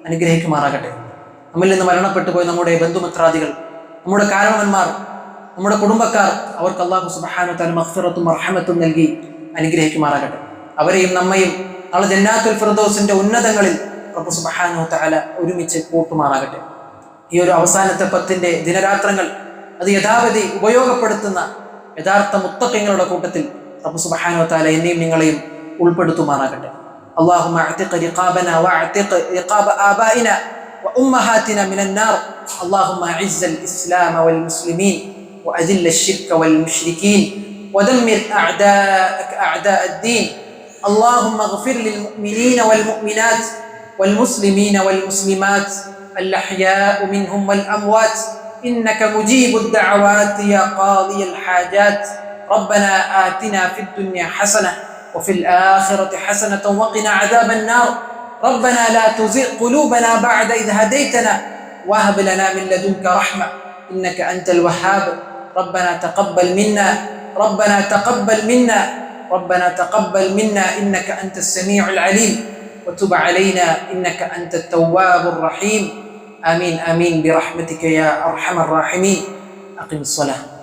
അനുഗ്രഹിക്കുമാറാകട്ടെ. നമ്മിൽ നിന്ന് മരണപ്പെട്ടു പോയ നമ്മുടെ ബന്ധുമിത്രാദികൾ, നമ്മുടെ കാരണവന്മാർ, നമ്മുടെ കുടുംബക്കാർ, അവർക്ക് അല്ലാഹു സുബ്ഹാനഹു വ തആല മഗ്ഫിറത്തും റഹ്മത്തും നൽകി അനുഗ്രഹിക്കുമാറാകട്ടെ. അവരെയും നമ്മയും നാളെ ജന്നാത്തുൽ ഫിർദൗസിന്റെ ഉന്നതങ്ങളിൽ റബ്ബ് സുബ്ഹാനഹു വ തആല ഒരുമിച്ച് കൂട്ടുമാറാകട്ടെ. ഈ ഒരു അവസാനത്തെ 10 ദിനരാത്രങ്ങൾ അത് യഥാവധി ഉപയോഗപ്പെടുത്തുന്ന യഥാർത്ഥ മുത്തഖീങ്ങളുടെ കൂട്ടത്തിൽ റബ്ബ് സുബ്ഹാനഹു വ തആല എന്നെയും നിങ്ങളെയും ഉൾപ്പെടുത്തുമാറാകട്ടെ. اللهم اعتق رقابنا واعتق رقاب آبائنا وأمهاتنا من النار. اللهم اعز الإسلام والمسلمين وأذل الشرك والمشركين ودمر أعداءك أعداء الدين. اللهم اغفر للمؤمنين والمؤمنات والمسلمين والمسلمات الأحياء منهم والأموات إنك مجيب الدعوات يا قاضي الحاجات. ربنا آتنا في الدنيا حسنة وفي الآخرة حسنة وقنا عذاب النار. ربنا لا تزغ قلوبنا بعد إذ هديتنا وهب لنا من لدنك رحمة إنك أنت الوهاب. ربنا تقبل منا ربنا تقبل منا ربنا تقبل منا إنك أنت السميع العليم وتب علينا إنك أنت التواب الرحيم. آمين آمين برحمتك يا أرحم الراحمين. أقم الصلاة.